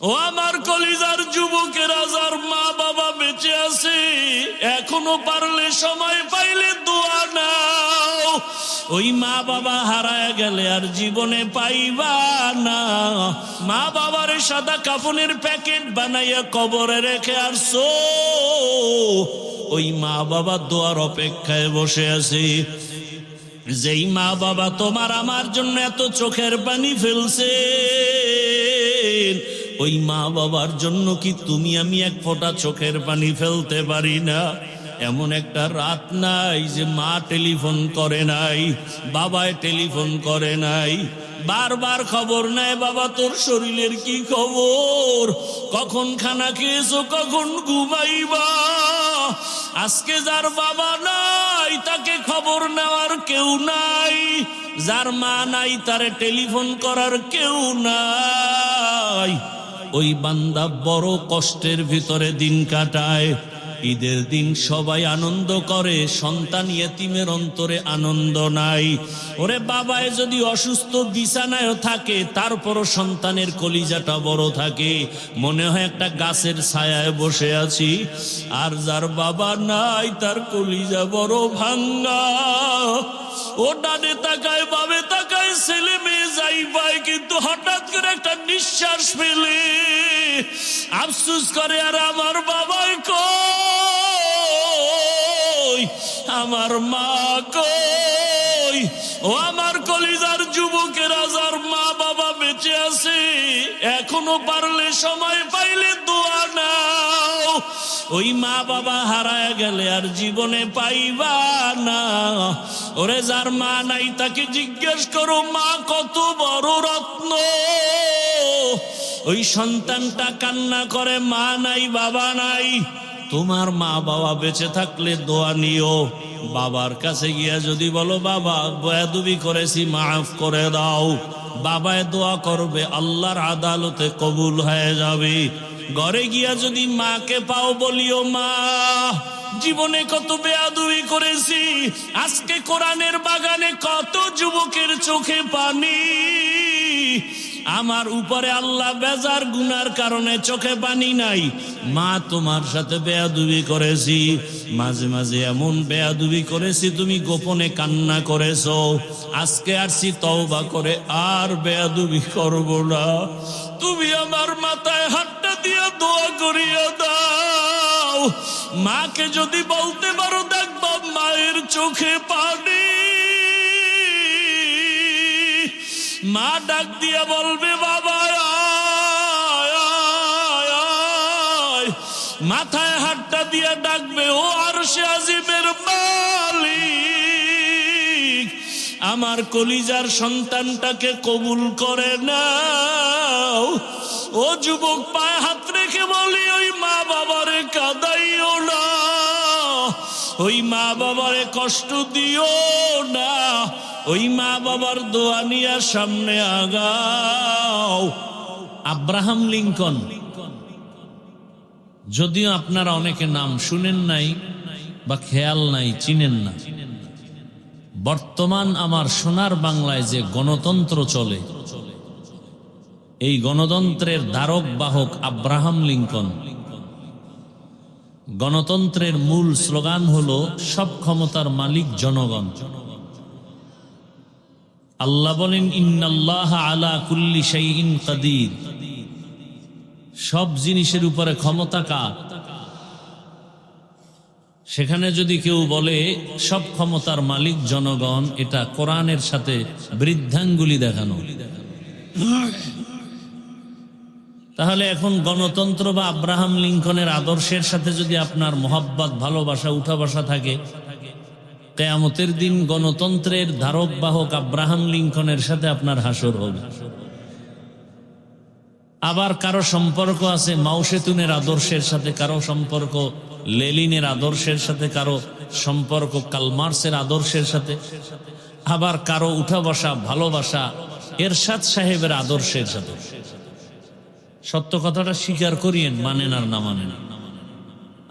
ও আমার কলিজার যুবকেরা, যার মা বাবা বেঁচে আছে, এখনো পারলে সময় পাইলে দোয়া নাও। ওই মা বাবা হারায় গেলে আর জীবনে পাইবা না। মা বাবার সাদা কাফনের প্যাকেট বানাইয়া কবরে রেখে আসছো, ওই মা বাবা দোয়ার অপেক্ষায় বসে আছে। যেই মা বাবা তোমার আমার জন্য এত চোখের পানি ফেলছে, ওই মা বাবার জন্য কি তুমি আমি এক ফোঁটা চোখের পানি ফেলতে পারি না? এমন একটা রাত নাই যে মা টেলিফোন করে নাই, বাবায় টেলিফোন করে নাই, বারবার খবর নেয়, বাবা তোর শরীরের কি খবর, কখন খানা খেয়েছো, কখন ঘুমাইবা। আজকে যার বাবা নাই তাকে খবর নেওয়ার কেউ নাই, যার মা নাই তারে টেলিফোন করার কেউ নাই। ওই বান্দা বড় কষ্টের ভিতরে দিন কাটায়। ঈদের দিন সবাই আনন্দ করে, সন্তান ইয়েতিমের অন্তরে আনন্দ নাই। ওরে বাবায় যদি অসুস্থ বিছানায় থাকে, তারপরও সন্তানের কলিজাটা বড় থাকে, মনে হয় একটা গাছের ছায়ায় বসে আছি। আর যার বাবা নাই তার কলিজা বড় ভাঙ্গা। ও ডানে তাকায় বামে তাকায়, ছেলে মেয়ে যাই পায়, কিন্তু হঠাৎ করে একটা নিঃশ্বাস ফেলে আফসোস করে, আর আমার বাবাই কই, আমার মা কই। ও আমার কলিজার যুবকেরা, যার মা বাবা বেঁচে আছে, এখনো পারলে সময় পাইলে দোয়া নাও। ওই মা বাবা হারায় গেলে আর জীবনে পাইবা না। ওরে যার মা নাই তাকে জিজ্ঞেস করো, মা কত বড় রত্ন। ওই সন্তানটা কান্না করে, মা নাই বাবা নাই। তোমার মা বাবা বেঁচে থাকলে দোয়া নিও। বাবার কাছে গিয়া যদি বলো, বাবা বেয়াদবি করেছি, মাফ করে দাও, বাবায় দোয়া করবে, আল্লাহর আদালতে কবুল হয়ে যাবে। ঘরে গিয়া যদি মাকে পাও, বলিও, মা জীবনে কত বেয়াদবি করেছি, আজকে কোরআনের বাগানে কত যুবকের চোখে পানি, আমার উপরে আল্লাহ বেজার গুনার কারণে চোখে পানি নাই। মা তোমার সাথে বেয়াদবি করেছি, মাঝে মাঝে এমন বেয়াদবি করেছি তুমি গোপনে কান্না করেছো, আজকে আসছি তওবা করে আর বেয়াদবি করব না। তুমি আমার মাথায় হাতটা দিয়ে দোয়া করিয়া দাও। মাকে যদি বলতে পারো, দেখবা মায়ের চোখে পানি। মা ডাক দিয়া বলবে, বাবা মাথায় হাতটা দিয়া ডাকবে, ও আরশে আজিমের মালিক, আমার কলিজার সন্তানটাকে কবুল করে নাও। ও যুবক, পায়ে হাত রেখে বলি, ওই মা বাবারে কাঁদাইও না, ওই মা বাবারে কষ্ট দিও না, ওই মা বাবার দোয়া নিয়ে সামনে আগাও। আব্রাহাম লিঙ্কন, যদিও আপনারা অনেকে নাম শুনেন নাই বা খেয়াল নাই, চিনেন না, বর্তমান আমার সোনার বাংলায় যে গণতন্ত্র চলে, এই গণতন্ত্রের ধারক বাহক আব্রাহাম লিঙ্কন। গণতন্ত্রের মূল স্লোগান হলো, সব ক্ষমতার মালিক জনগণ। আল্লাহ বলেন, ইন্নাল্লাহা আলা কুল্লি শাইইন কাদির, সব জিনিসের উপরে ক্ষমতা কার? সেখানে যদি কেউ বলে সব ক্ষমতার মালিক জনগণ, এটা কোরআনের সাথে বৃদ্ধাঙ্গুলি দেখানো। তাহলে এখন গণতন্ত্র বা আব্রাহাম লিঙ্কনের আদর্শের সাথে যদি আপনার মোহাব্বত, ভালোবাসা, উঠা বসা থাকে, কিয়ামতের দিন গণতন্ত্রের ধারক বাহক আব্রাহাম লিঙ্কনের সাথে আপনার হাসর হবে। আবার কারো সম্পর্ক আছে মাও সেতুনের আদর্শের সাথে, কারো সম্পর্ক লেনিনের আদর্শের সাথে, কারো সম্পর্ক কার্ল মার্ক্সের আদর্শের সাথে, আবার কারো উঠা বসা, ভালোবাসা এরশাদ সাহেবের আদর্শের সাথে। সত্য কথাটা স্বীকার করিয়েন, মানেন আর না মানেন।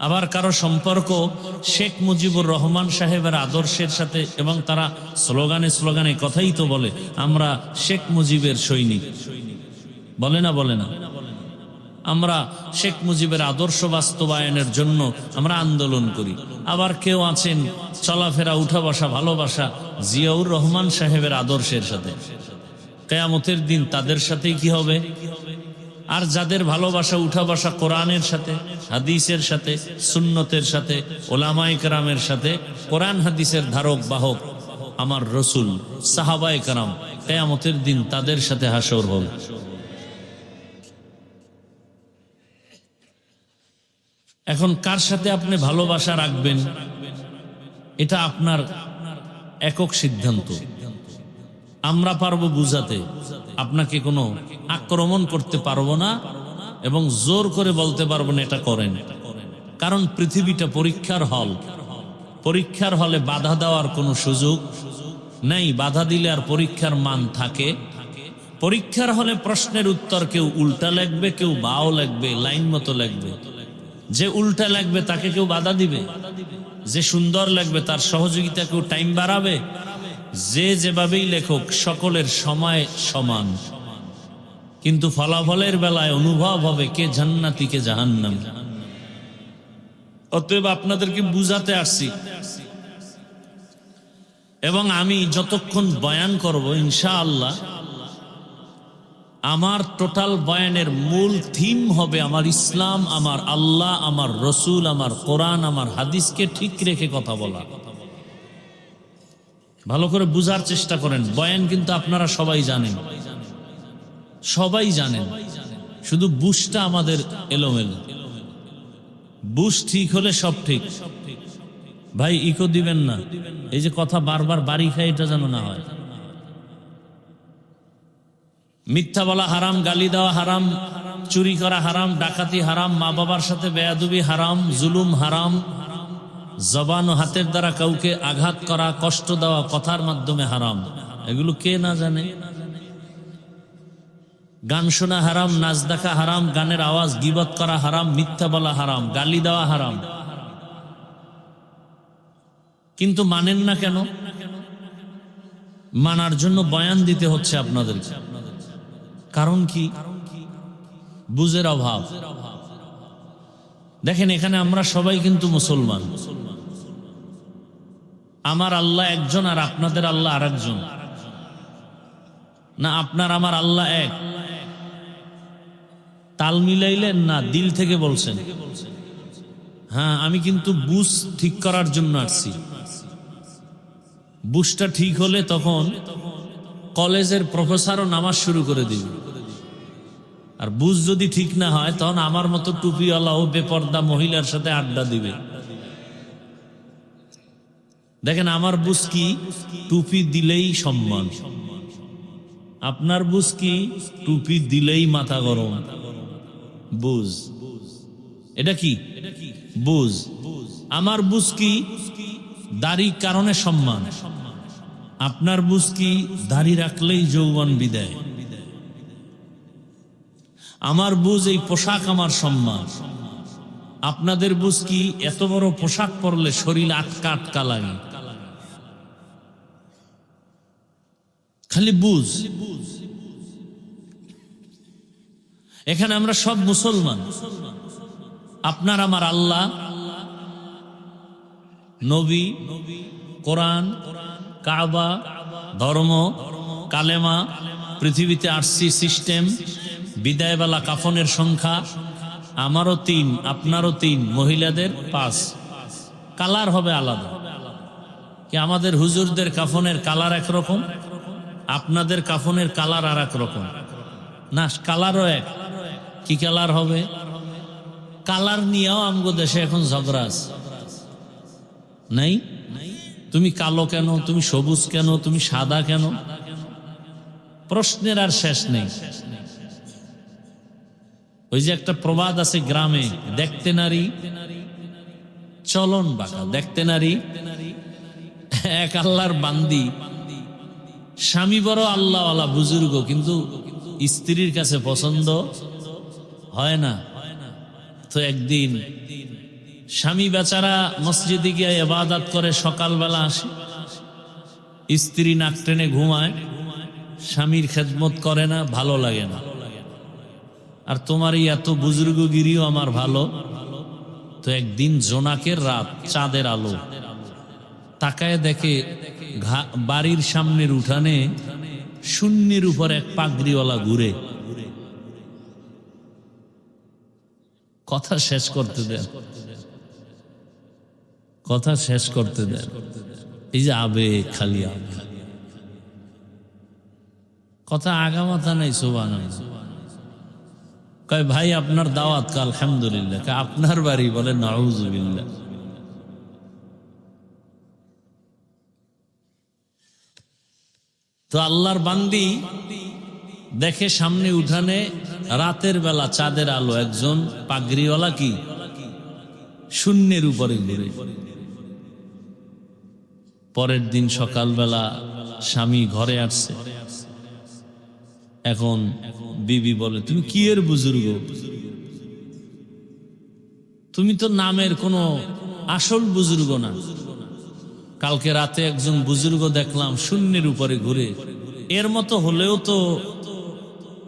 আবার কারো সম্পর্ক শেখ মুজিবুর রহমান সাহেবের আদর্শের সাথে, এবং তারা স্লোগানে স্লোগানে কথাই তো বলে, আমরা শেখ মুজিবের সৈনিক, বলে না? আমরা শেখ মুজিবের আদর্শ বাস্তবায়নের জন্য আমরা আন্দোলন করি। আবার কেউ আছেন চলাফেরা উঠা বসা ভালোবাসা জিয়াউর রহমান সাহেবের আদর্শের সাথে। কিয়ামতের দিন তাদের সাথেই কি হবে? আর যাদের ভালোবাসা উঠা বসা কোরআনের সাথে, হাদিসের সাথে, সুন্নতের সাথে, ওলামায়ে কেরামের সাথে, কোরআন হাদিসের ধারক বাহক আমার রসুল সাহাবায়ে কেরাম, কিয়ামতের দিন তাদের সাথে হাসর হবে। এখন কার সাথে আপনি ভালোবাসা রাখবেন এটা আপনার একক সিদ্ধান্ত। আমরা পারবো বুঝাতে, আপনাকে কোনো আক্রমণ করতে পারবো না এবং জোর করে বলতে পারবো না এটা করেন। কারণ পৃথিবীটা পরীক্ষার হল। পরীক্ষার হলে বাধা দেওয়ার কোনো সুযোগ নেই। বাধা দিলে আর পরীক্ষার মান থাকে? পরীক্ষার হলে প্রশ্নের উত্তর কেউ উল্টা লিখবে, কেউ বাও লিখবে, লাইন মতো লিখবে। যে উল্টা লাগবে তাকে কেউ বাধা দিবে, যে সুন্দর লাগবে তার সহযোগিতা কেউ টাইম বাড়াবে। যে যেভাবেই লেখক সকলের সময় সমান, কিন্তু ফলাফলের বেলায় অনুভব হবে কে জান্নাতি কে জাহান্নামী। অতএব আপনাদেরকে বুঝাতে আসছি এবং আমি যতক্ষণ বয়ান করব ইনশাআল্লাহ আমার টোটাল বয়ানের মূল থিম হবে আমার ইসলাম, আমার আল্লাহ, আমার রসুল, আমার কোরআন, আমার হাদিসকে ঠিক রেখে কথা বলা। ভালো করে বুঝার চেষ্টা করেন। বয়ান কিন্তু আপনারা সবাই জানেন, সবাই জানেন, শুধু বুঝটা আমাদের এলোমেলো। বুঝ ঠিক হলে সব ঠিক। ভাই ইকো দিবেন না, এই যে কথা বারবার বাড়ি খায় এটা যেন না হয়। মিথ্যা বলা হারাম, গালি দেওয়া হারাম, চুরি করা হারাম, ডাকাতি হারাম, মা বাবার সাথে বেয়াদবি হারাম, জুলুম হারাম, জবান ও হাতের দ্বারা কাউকে আঘাত করা, কষ্ট দেওয়া কথার মাধ্যমে হারাম। এগুলো কে না জানে? গান শোনা হারাম, নাচ দেখা হারাম, গানের আওয়াজ, গীবত করা হারাম, মিথ্যা বলা হারাম, গালি দেওয়া হারাম। কিন্তু মানেন না কেন? মানার জন্য বয়ান দিতে হচ্ছে আপনাদেরকে। কারণ কি? বুঝের অভাব। দেখেন এখানে আমরা সবাই কিন্তু মুসলমান। আমার আল্লাহ একজন আর আপনাদের আল্লাহ আর একজন না? আপনার আমার আল্লাহ এক? তাল মিলাইলেন না, দিল থেকে বলছেন? হ্যাঁ, আমি কিন্তু বুঝ ঠিক করার জন্য আসছি। বুঝটা ঠিক হলে তখন কলেজের প্রফেসরও নামাজ শুরু করে দিবে। আর বুঝ যদি ঠিক না হয় তখন আমার মতো টুপিওয়ালা ও বেপর্দা মহিলার সাথে আড্ডা দিবে। দেখেন আমার বুঝ কি? টুপি দিলেই সম্মান। আপনার বুঝ কি? টুপি দিলেই মাথা গরম। বুঝ এটা কি? বুঝ। আমার বুঝ কি? দাড়ি কারণে সম্মান। আপনার বুঝ কি? দাড়ি রাখলেই যৌবন বিদায়। আমার বুঝ এই পোশাক আমার সম্মান। আপনাদের বুঝ কি? এত বড় পোশাক পরলে শরীর আটকা আটকা লাগে। খালি বুঝ। এখানে আমরা সব মুসলমান। আপনার আমার আল্লাহ, নবী, কোরআন, কাবা, ধর্ম, কালেমা, পৃথিবীতে আরসি সিস্টেম, বিদায়বেলা কাফনের সংখ্যা। আমারও 3, আপনারও 3, মহিলাদের 5। কালার হবে আলাদা। কি আমাদের হুজুরদের কাফনের কালার একরকম, আপনাদের কাফনের কালার আর এক রকম না? কালারও এক। কি কালার হবে? কালার নিয়েও আমগো দেশে এখন ঝগড়া আছে। নাই? তুমি কালো কেন, তুমি সবুজ কেন, তুমি সাদা কেন? প্রশ্নের আর শেষ নেই। ওই যে একটা প্রবাদ আছে গ্রামে, দেখতে নারী চলন বাঁকা। দেখতে নারী এক আল্লাহর বান্দি, স্বামী বড় আল্লাহওয়ালা বুজুর্গ, কিন্তু স্ত্রীর কাছে পছন্দ হয় না। তো একদিন স্বামী বেচারা মসজিদে গিয়ে ইবাদত করে, সকালবেলা আসে, স্ত্রী নাক টেনে ঘুমায়, স্বামীর খেদমত করে না, ভালো লাগে না। আর তোমার এই এত বুজুর্গগিরিও আমার ভালো। তো একদিন জোনাকের রাত, চাঁদের আলো, তাকায় দেখে বাড়ির সামনের উঠানে শূন্যের উপর এক পাগড়িওয়ালা ঘুরে। কথা শেষ করতে দেন, কথা শেষ করতে দেন। এই যে আবেগ, খালি আবেগ, কথা আগামাথা নাই। সুবহানাল্লাহ। কয় ভাই আপনার দাওয়াত? কা আলহামদুলিল্লাহ। কা আপনার বাড়ি? বলে নাউযুবিল্লাহ। তো আল্লাহর বান্দি দেখে সামনে উঠানে রাতের বেলা চাঁদের আলো, একজন পাগড়িওয়ালা কি শূন্যের উপরে ঘুরে। পরের দিন সকালবেলা স্বামী ঘরে আসছে। এখন বিবি বলে, তুমি কি এর বুজুর্গ? তুমি তো নামের কোনো আসল বুজুর্গ না। কালকে রাতে একজন বুজুর্গ দেখলাম শূন্যের উপরে ঘুরে। এর মতো হলেও তো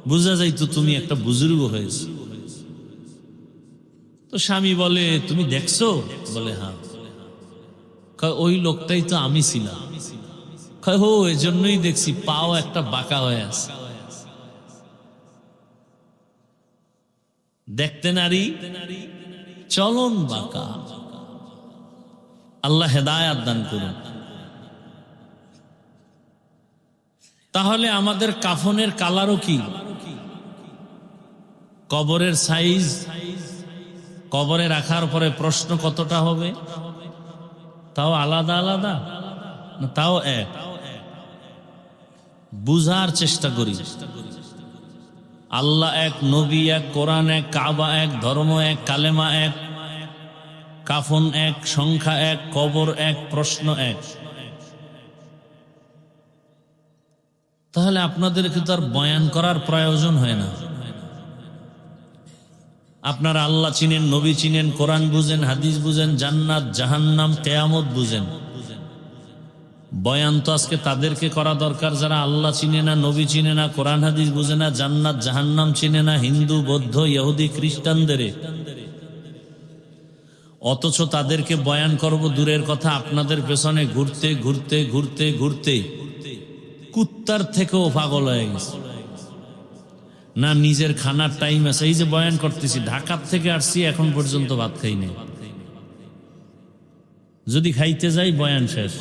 বোঝা যাইতো তুমি একটা বুজুর্গ হয়েছে। তো স্বামী বলে, তুমি দেখছো? বলে হ্যাঁ। ওই লোকটাই তো আমি ছিলাম। হো, এজন্যই দেখছি পাও একটা বাঁকা হয়ে আছে। দেখতে নারী, চলন বাঁকা। আল্লাহ হেদায়াত দান করুন। তাহলে আমাদের কাফনের কালারও কি? কবরের সাইজ, কবরে রাখার পরে প্রশ্ন কতটা হবে? তাও আলাদা আলাদা না তাও এক? বুঝার চেষ্টা করি। আল্লাহ এক, নবী এক, কোরআন এক, কাবা এক, ধর্ম এক, কালেমা এক, কাফন এক, সংখ্যা এক, কবর এক, প্রশ্ন এক। তাহলে আপনাদেরকে তো আর বয়ান করার প্রয়োজন হয় না। আপনারা আল্লাহ চিনেন, নবী চিনেন, কোরআন বুঝেন, হাদিস বুঝেন, জান্নাত জাহান্নাম কিয়ামত বুঝেন। বয়ান তো আজকে তাদেরকে করা দরকার যারা আল্লাহ চিনে না, নবী চিনে না, কোরআন হাদিস বুঝে না, জান্নাত জাহান্নাম চিনে না, হিন্দু বৌদ্ধ ইহুদি খ্রিস্টানদের। অথচ তাদেরকে বয়ান করব দূরের কথা, আপনাদের পেছনে ঘুরতে ঘুরতে ঘুরতে ঘুরতে কুত্তার থেকেও পাগল হয়ে গেছে। না নিজের খানার টাইম আছে। এই যে বয়ান করতেছি, ঢাকার থেকে আসছি, এখন পর্যন্ত ভাত খাই নাই। যদি খাইতে যাই বয়ান শেষ।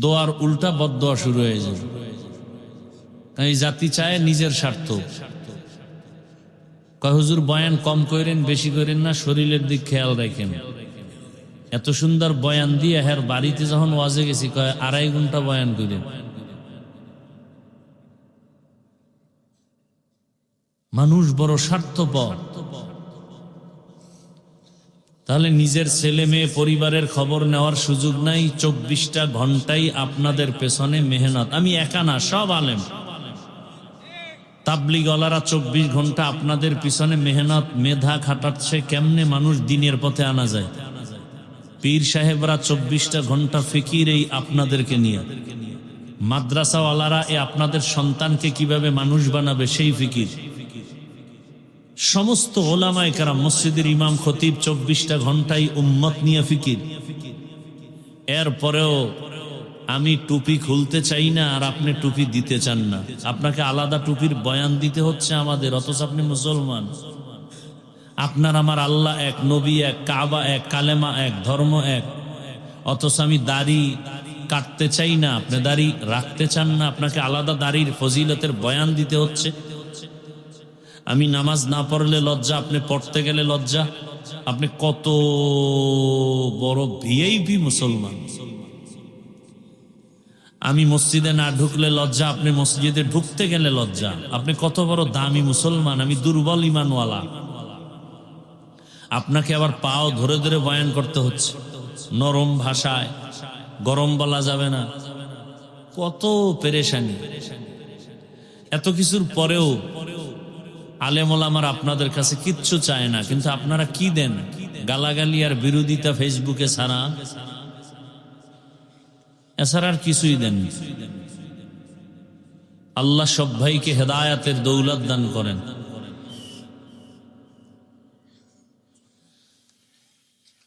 দোয়ার উল্টা বদদোয়া শুরু হয়ে যাবে। এই জাতি চায় নিজের স্বার্থ। কয় হুজুর বয়ান কম করেন, বেশি করেন না, শরীরের দিক খেয়াল রাখেন। এত সুন্দর বয়ান দিয়ে হ্যার বাড়িতে যখন ওয়াজে গেছি, কয় 2.5 ঘন্টা বয়ান করেন। মানুষ বড় স্বার্থপর। তাহলে নিজের ছেলে মেয়ে পরিবারের খবর নেওয়ার সুযোগ নাই। 24টা ঘন্টাই আপনাদের পেছনে মেহনত। আমি একা না, সব আলেম তাবলিগওয়ালারা 24 ঘন্টা আপনাদের পিছনে মেহনত, মেধা খাটাচ্ছে কেমনে মানুষ দিনের পথে আনা যায়। পীর সাহেবরা 24টা ঘন্টা ফিকির এই আপনাদেরকে নিয়ে। মাদ্রাসাওয়ালারা আপনাদের সন্তানকে কিভাবে মানুষ বানাবে সেই ফিকির। সমস্ত ওলামায়ে কেরাম, মসজিদের ইমাম খতিব 24টা ঘন্টাই উম্মত নিয়ে ফিকির। এরপরেও আমি টুপি খুলতে চাই না আর আপনি টুপি দিতে চান না। আপনাকে আলাদা টুপির বয়ান দিতে হচ্ছে আমাদের, অথচ আপনি মুসলমান। আপনার আমার আল্লাহ এক, নবী এক, কাবা এক, কালেমা এক, ধর্ম এক। অথচ আমি দাড়ি কাটতে চাই না, আপনি দাড়ি রাখতে চান না। আপনাকে আলাদা দাড়ির ফজিলতের বয়ান দিতে হচ্ছে। আমি নামাজ না পড়লে লজ্জা, আপনি পড়তে গেলে লজ্জা। আপনি কত বড় ভিআইপি মুসলমান। আমি মসজিদে না ঢুকলে লজ্জা, আপনি মসজিদে ঢুকতে গেলে লজ্জা। আপনি কত বড় দামি মুসলমান, আমি দুর্বল ইমানওয়ালা। আপনাকে আবার পাও ধরে ধরে বয়ান করতে হচ্ছে, নরম ভাষায়, গরম বলা যাবে না। কত পেরেশানি। এত কিছুর পরেও আলেম ওলামার আপনাদের কাছে কিচ্ছু চায় না, কিন্তু আপনারা কি দেন? গালাগালি আর বিরোধিতা ফেসবুকে ছাড়া, এছাড়া আর কিছুই দেন। আল্লাহ সব ভাইকে হেদায়াতের দৌলত দান করেন।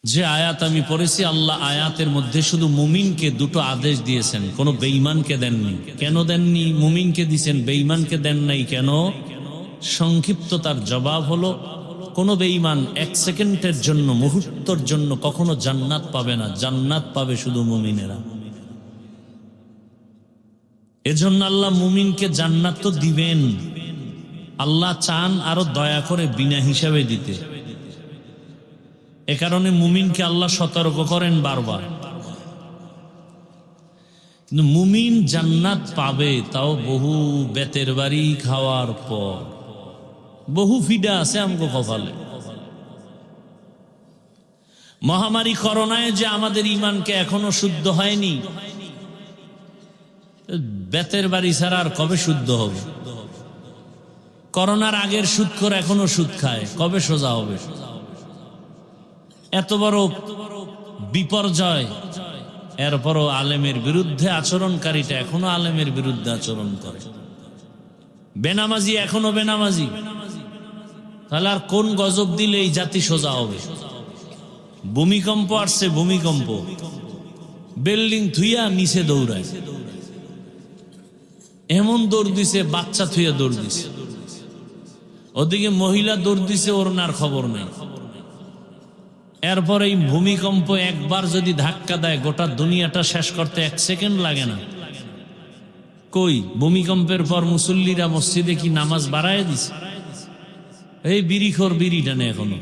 যে আয়াত আমি পড়েছি, আল্লাহ আয়াতের মধ্যে শুধু মুমিনকে দুটো আদেশ দিয়েছেন, কোনো বেঈমানকে দেননি। কেন দেননি? মুমিনকে দিয়েছেন, বেঈমানকে দেন নাই কেন? সংক্ষিপ্ত তার জবাব হলো, কোনো বেঈমান এক সেকেন্ডের জন্য, মুহূর্তের জন্য কখনো জান্নাত পাবে না। জান্নাত পাবে শুধু মুমিনেরা। এজন্য আল্লাহ মুমিনকে জান্নাত তো দিবেন, আল্লাহ চান আরো দয়া করে বিনা হিসাবে দিতে। এ কারণে মুমিনকে আল্লাহ সতর্ক করেন বারবার। কিন্তু মুমিন জান্নাত পাবে তাও বহু বেতের বাড়ি খাওয়ার পর। বহু ফিডা আছে আমগো কপালে। মহামারী করোনায় যে আমাদের ইমানকে এখনো শুদ্ধ হয়নি, বেতের বাড়ি ছাড়া আর কবে শুদ্ধ হবে? করোনার আগের সুদখোর এখনো সুদ খায়, কবে সোজা হবে? এত বড় বিপর্যয়, এরপরও আলেমের বিরুদ্ধে আচরণকারীটা এখনো আলেমের বিরুদ্ধে আচরণ করে। বেনামাজি এখনো বেনামাজি। তাহলে আর কোন গজব দিলে এই জাতি সোজা হবে? ভূমিকম্প আসছে, ভূমিকম্প, বিল্ডিং থুইয়া নিচে দৌড়ায়। এমন দৌড় দিছে, বাচ্চা থুইয়া দৌড় দিছে। ওদিকে মহিলা দৌড় দিছে, ওরনার খবর নাই। এরপর এই ভূমিকম্প একবার যদি ধাক্কা দেয়, গোটা দুনিয়াটা শেষ করতে 1 সেকেন্ড লাগে না। কই ভূমিকম্পের পর মুসল্লিরা মসজিদে কি নামাজ বাড়ায় দিছে? এই বিড়িখোর বিড়ি টানে এখনো।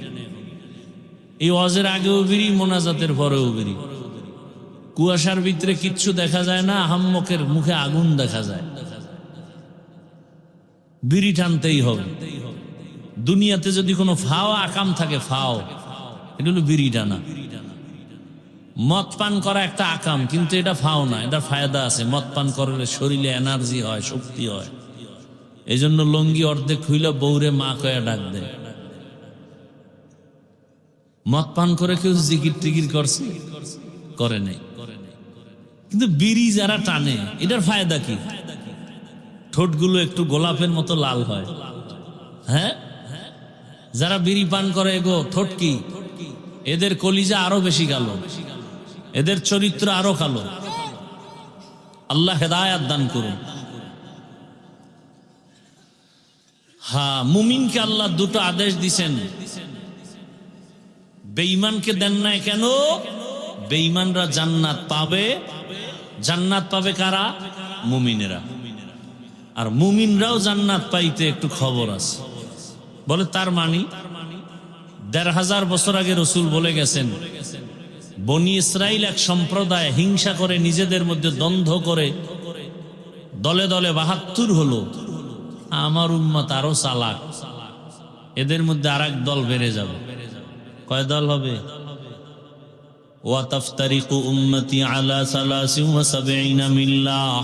এই ওয়াজের আগেও বিড়ি, মোনাজাতের পরেও বিড়ি। কুয়াশার ভিতরে কিচ্ছু দেখা যায় না, আহাম্মকের মুখে আগুন দেখা যায়। বিড়ি টানতেই হবে। দুনিয়াতে যদি কোনো ফাও আকাম থাকে, ফাও, এটা হলো বিড়ি টানা। মদ পান করা একটা আকাম, কিন্তু এটা ফাও না, এটা ফায়দা আছে। মদ পান করলে শরীরে এনার্জি হয়, শক্তি হয়। এই জন্য লঙ্গি অর্ধেক খুইলা বউরে মা কয়া ডাক দেয়। মদ পান করে কেউ জিকির টিকির করছে? করে নাই। কিন্তু বিড়ি যারা টানে, এটার ফায়দা কি? ঠোঁটগুলো একটু গোলাপের মতো লাল হয়। হ্যাঁ, যারা বিড়ি পান করে এগো ঠোঁট কি, এদের কলিজা আরো বেশি কালো, এদের চরিত্র আরো কালো। আল্লাহ হেদায়াত দান করুন। হ্যাঁ, মুমিনকে আল্লাহ দুটো আদেশ দিছেন, বেঈমানকে দেন নাই কেন? বেঈমানরা জান্নাত পাবে। জান্নাত পাবে কারা? মুমিনেরা। আর মুমিনরাও জান্নাত পাইতে একটু খবর আছে। বলে তার মানে ১৫০০ বছর আগে রসুল বলে গেছেন, বনি ইসরাইল এক সম্প্রদায় হিংসা করে, নিজেদের মধ্যে দ্বন্দ্ব করে দলে দলে ৭২ হলো। আমার উম্মত আরো চালাক, এদের মধ্যে আরেক দল বেড়ে যাবে। কয় দল হবে? ওয়া তাফতারিকু উম্মতি আলা ৭৩ মিল্লাহ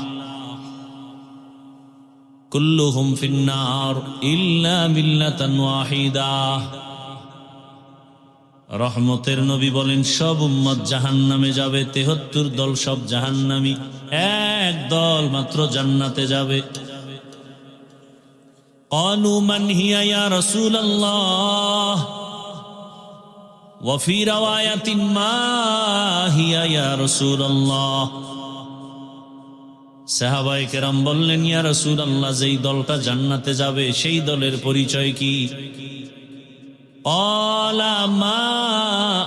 কুল্লুহুম ফিন্নার ইল্লা মিল্লাতান ওয়াহিদা। রহমতের নবী বলেন, সব উম্মত জাহান্নামে যাবে। ৭৩ দল সব জাহান্নামী, এক দল মাত্র জান্নাতে যাবে। ক্বালু মান হিয়া ইয়া রাসূলুল্লাহ ওয়া ফি রাওয়ায়াতিন মা হিয়া ইয়া রাসূলুল্লাহ। সাহাবায়ে কেরাম বললেন, ইয়া রাসূলুল্লাহ, যেই দলটা জান্নাতে যাবে সেই দলের পরিচয় কি? ক্বালা মা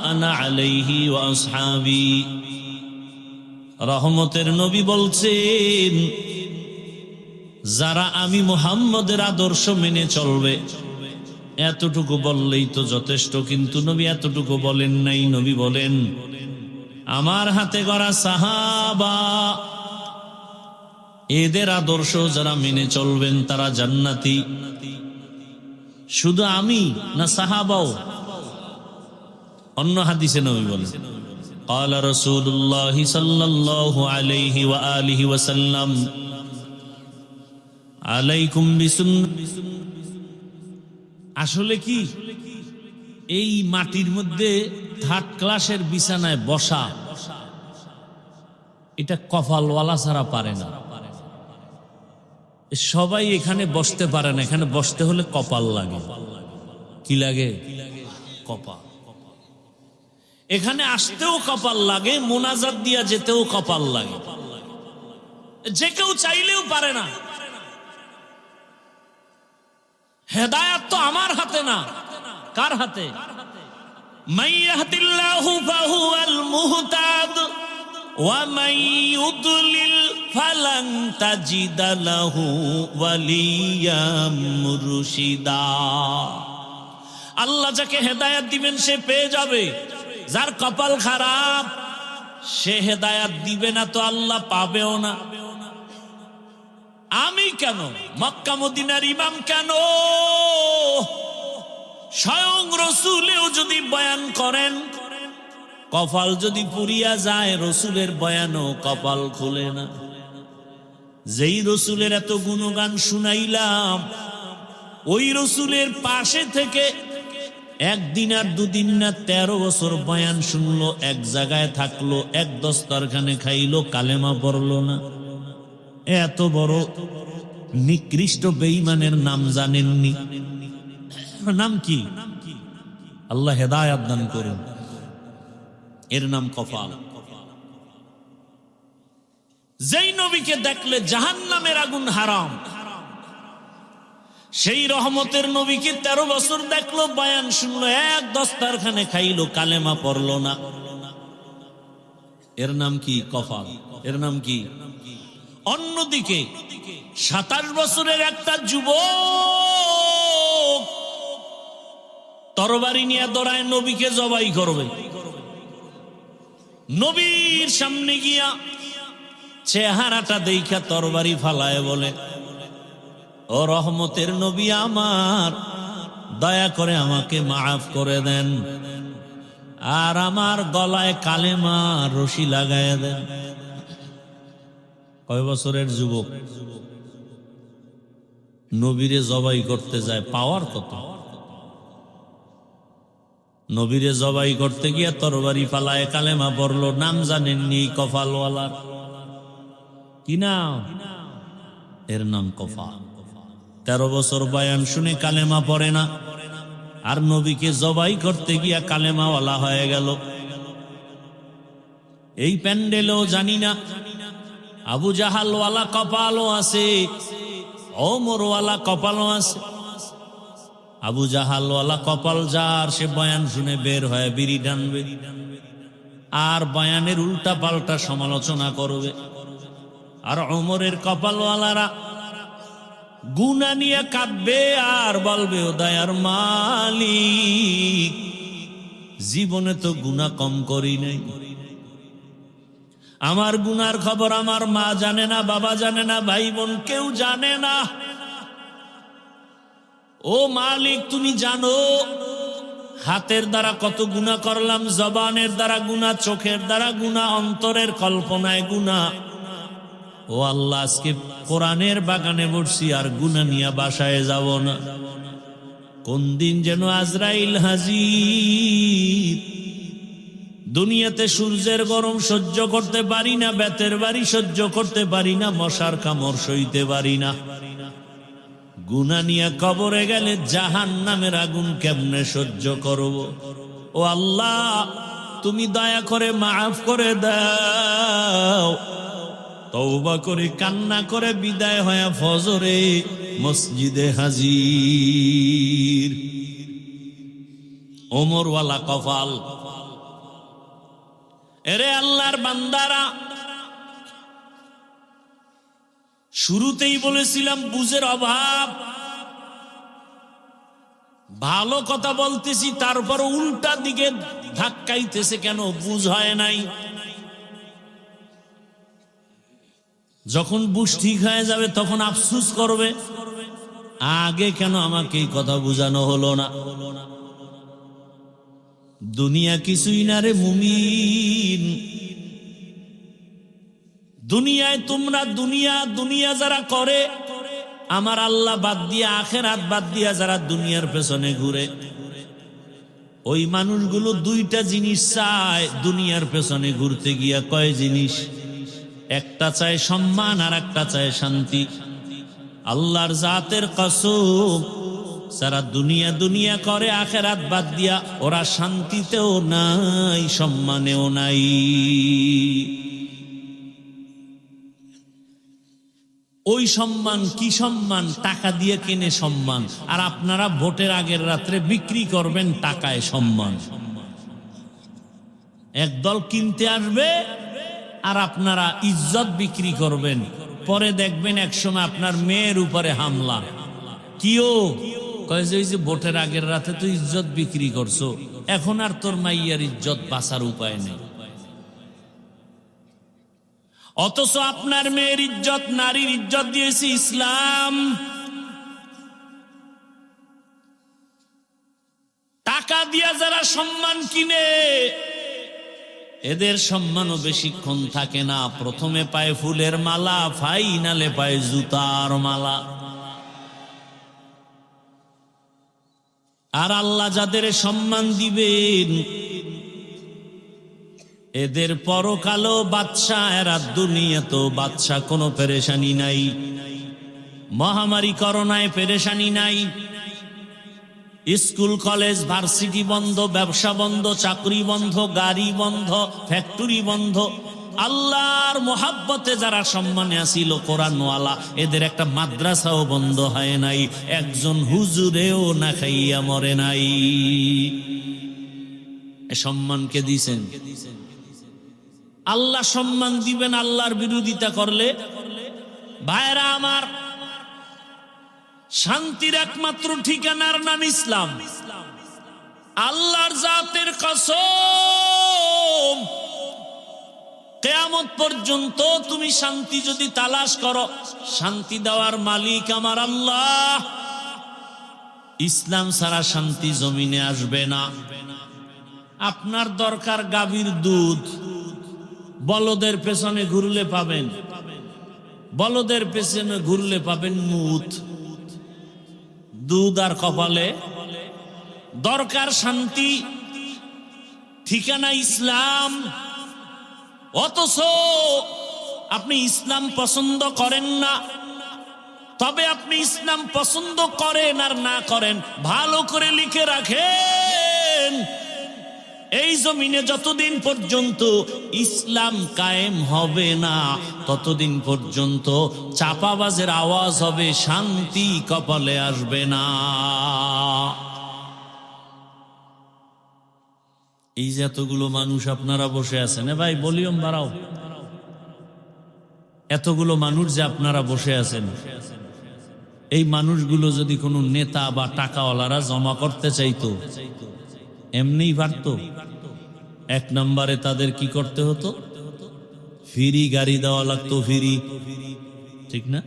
আনা আলাইহি ওয়া আসহাবি। রহমতের নবী বলছেন, যারা আমি মুহাম্মদের আদর্শ মেনে চলবে। এতটুকু বললেই তো যথেষ্ট, কিন্তু নবী এতটুকু বলেন নাই। নবী বলেন, আমার হাতে গড়া সাহাবা, এদের আদর্শ যারা মেনে চলবেন তারা জান্নাতি। শুধু আমি না, সাহাবাও। অন্য হাদিসে নবী বলেন, قال رسول الله صلى الله عليه وآله وسلم عليكم بسنة। আসলে কি এই মাটির মধ্যে 3rd ক্লাসের বিছানায় বসা, এটা কপালওয়ালা ছাড়া পারে না। সবাই এখানে বসতে পারে না, এখানে বসতে হলে কপাল লাগে। কি লাগে? কপাল। এখানে আসতেও কপাল লাগে, মোনাজাত দিয়া যেতেও কপাল লাগে। যে কেউ চাইলেও পারে না। হেদায়াত তো আমার হাতে না, কার হাতে? মান ইয়াহদিল্লাহু ফাহুয়াল মুহতাদ ওয়া মান ইউদ্লিল ফালান তাজিদা লাহু ওয়ালিয়াম মুরশিদা। আল্লাহ যাকে হেদায়াত দিবেন সে পেয়ে যাবে, যার কপাল খারাপ সে হেদায়াত দিবে না তো আল্লাহ পাবেও না। আমি কেন, মক্কা মদিনার ইমাম কেন, স্বয়ং রসুলেও যদি বয়ান করেন, কপাল যদি পুরিয়া যায়, রসুলের বয়ানও কপাল খুলে না। যেই রসুলের এত গুণগান শুনাইলাম, ওই রসুলের পাশে থেকে একদিন আর দুদিন না 13 বছর বয়ান শুনলো, এক জায়গায় থাকলো, এক দস্তরখানে খাইলো, কালেমা পড়লো না। এত বড় নিকৃষ্ট বেঈমানের নাম জানেননি? নাম কি? আল্লাহ হেদায়াত দান করুন। এর নাম কপাল। যেই নবীকে দেখলে জাহান্নামের আগুন হারাম, সেই রহমতের নবীকে 13 বছর দেখলো, বয়ান শুনলো, এক দস্তারখানে খাইলো, কালেমা পড়লো না। এর নাম কি? কপাল। এর নাম কি? অন্যদিকে 27 বছরের একটা যুবক তরবারি নিয়ে দৌড়ায় নবীকে জবাই করবে। নবীর সামনে গিয়া চেহারাটা দেখা তরবারি ফালায় বলে, ও রহমতের নবী আমার, দয়া করে আমাকে মাফ করে দেন, আর আমার গলায় কালেমা রশি লাগায় দেন। কয় বছরের যুবক নবীরে জবাই করতে যায়, পাওয়ার কত! নবীরে জবাই করতে গিয়া তরবারি ফালায় কালেমা পড়লো, নাম জানেননি কপালওয়ালার। কি নাম? এর নাম কপাল। 13 বছর বয়ান শুনে কালেমা পড়ে না, আর নবীকে জবাই করতে গিয়া কালেমাওয়ালা হয়ে গেল। এই প্যান্ডেলও জানি না আবু জাহালওয়ালা কপালও আছে, ওমরওয়ালা কপালও আছে। আবু জাহালওয়ালা কপাল যার, সে বয়ান শুনে বের হয় বিড়ি টানবে, আর বয়ানের উল্টা পাল্টা সমালোচনা করবে। আর ওমরের কপালওয়ালারা গুনাহ নিয়ে কাঁদবে আর বলবে, ও দয়ার মালিক, জীবনে তো গুনাহ কম করি নাই, আমার গুনার খবর আমার মা জানে না, বাবা জানে না, ভাই বোন কেউ জানে না। ও মালিক, তুমি জানো হাতের দ্বারা কত গুনাহ করলাম, জবানের দ্বারা গুনাহ, চোখের দ্বারা গুনাহ, অন্তরের কল্পনায় গুনাহ। ও আল্লাহ, আজকে কোরআনের বাগানে বসছি আর গুনাহ নিয়ে বাসায় যাব না। কোন দিন যেন আজরাইল হাজির। দুনিয়াতে সূর্যের গরম সহ্য করতে পারি না, বেতের বাড়ি সহ্য করতে পারি না, মশার কামড় সইতে পারি না। গুনাহ নিয়ে কবরে গেলে জাহান্নামের আগুন কেমনে সহ্য করব? ও আল্লাহ, তুমি দয়া করে মাফ করে দাও। তওবা করে কান্না করে বিদায় হয়ে ফজরে মসজিদে হাজির। ওমরওয়ালা কপাল। এরে আল্লাহর বান্দারা, শুরুতেই বলেছিলাম বুঝের অভাব। ভালো কথা বলতেছি, তারপর উল্টা দিকে ধাক্কাইতেছে কেন? বুঝ হয় নাই। যখন বুঝ ঠিক হয়ে যাবে তখন আফসোস করবে, আগে কেন আমাকে এই কথা বুঝানো হলো না। দুনিয়া কিছুই না রে মুমিন। দুনিয়ায় তোমরা দুনিয়া যারা করে, আমার আল্লাহ বাদ দিয়ে, আখেরাত বাদ দিয়া যারা দুনিয়ার পেছনে ঘুরে, ওই মানুষগুলো দুইটা জিনিস চায় দুনিয়ার পেছনে ঘুরতে গিয়া। কয় জিনিস? একটা চায় সম্মান আর একটা চায় শান্তি। আল্লাহর জাতের কসম, সারা দুনিয়া দুনিয়া করে আখেরাত বাদ দিয়া ওরা শান্তিতেও নাই, সম্মানেও নাই। ওই সম্মান কি সম্মান? টাকা দিয়ে কিনে সম্মান, আর আপনারা ভোটের আগের রাত্রে বিক্রি করবেন টাকায় সম্মান। একদল কিনতে আসবে আর আপনারা ইজ্জত বিক্রি করবেন। পরে দেখবেন একসময় আপনার মেয়ের উপরে হামলা। কিও কয় যে ভোটের আগের রাতে তো ইজ্জত বিক্রি করছো, এখন আর তোর মাইয়ার ইজ্জত বাঁচার উপায় নেই। অথচ আপনার মেয়ের ইজ্জত, নারীর ইজ্জত দিয়েছে ইসলাম। টাকা দিয়া যারা সম্মান কিনে, এদের সম্মানও বেশিক্ষণ থাকে না। প্রথমে পায় ফুলের মালা, ফাইনালে পায় জুতার মালা। আর আল্লাহ যাদের সম্মান দিবেন, এদের পরকালও বাদশা, এরা দুনিয়াতেও বাদশা। কোনো পেরেশানি নাই, মহামারী করোনায় পেরেশানি নাই। স্কুল কলেজ ভার্সিটি বন্ধ, ব্যবসা বন্ধ, চাকরি বন্ধ, গাড়ি বন্ধ, ফ্যাক্টরি বন্ধ। আল্লাহর মোহাব্বতে যারা সম্মানে আসিল, কোরআনওয়ালা, এদের একটা মাদ্রাসাও বন্ধ হয় নাই, একজন হুজুরেও না খাইয়া মরে নাই। সম্মানকে দিছেন আল্লাহ। সম্মান দিবেন আল্লাহর বিরোধিতা করলে। ভাইরা আমার, শান্তির একমাত্র ঠিকানার নাম ইসলাম। আল্লাহর জাতের কসম, কিয়ামত পর্যন্ত তুমি শান্তি যদি তালাশ করো, শান্তি দেওয়ার মালিক আমার আল্লাহ। ইসলাম ছাড়া শান্তি জমিনে আসবে না। আপনার দরকার গাভীর দুধ, বলদের পেছনে ঘুরলে পাবেন, বলদের পেছনে ঘুরলে পাবেন মুত, দুধ আর কপালে। দরকার শান্তি, ঠিকানা ইসলাম। অথচ আপনি ইসলাম পছন্দ করেন না। তবে আপনি ইসলাম পছন্দ করেন আর না করেন, ভালো করে লিখে রাখেন, এই জমিনে যতদিন পর্যন্ত ইসলাম কায়েম হবে না, ততদিন পর্যন্ত চাপাবাজের আওয়াজ হবে, শান্তি কপালে আসবে না। এই যে এতগুলো মানুষ আপনারা বসে আছেন, ভাই ভলিউম বাড়াও। এতগুলো মানুষ যে আপনারা বসে আছেন, এই মানুষগুলো যদি কোনো নেতা বা টাকাওয়ালারা জমা করতে চাইতো, এমনিই পারত। এক নম্বরে তাদের কি করতে হতো? ফ্রি গাড়ি দেওয়া লাগতো, ফ্রি, ঠিক না?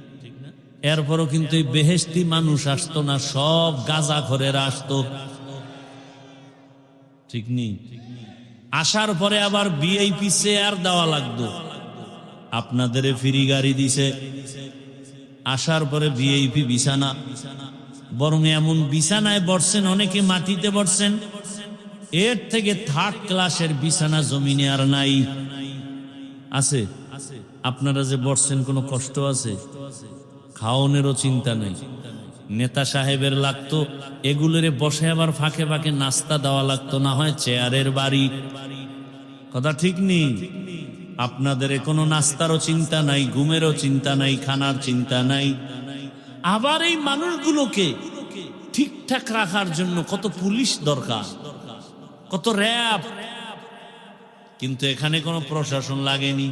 এরপরও কিন্তু এই বেহেশতি মানুষ আসতো না, সব গাঁজা ঘরেরা আসতো, ঠিক নেই? আসার পরে আবার ভিআইপি চেয়ার দেওয়া লাগতো। আপনাদের ফ্রি গাড়ি দিছে, আসার পরে ভিআইপি বিছানা, বরং এমন বিছানায় বসছেন, অনেকে মাটিতে বসছেন, এর থেকে থার্ড ক্লাসের বিছানা জমিনে আর নাই। আছে? আপনারা যে বসছেন কোনো কষ্ট আছে? খাওয়ানোরও চিন্তা নাই। নেতা সাহেবের লাগতো এগুলোরে বসে আবার ফাঁকে ফাঁকে নাস্তা দেওয়া লাগতো, না হয় চেয়ারের বাড়ি। কথা ঠিক নেই? আপনাদের কোনো নাস্তারও চিন্তা নাই, ঘুমেরও চিন্তা নাই, খানার চিন্তা নাই। আবার এই মানুষগুলোকে ঠিকঠাক রাখার জন্য কত পুলিশ দরকার, কত র্যাব। কিন্তু এখানে কোনো প্রশাসন লাগেনি,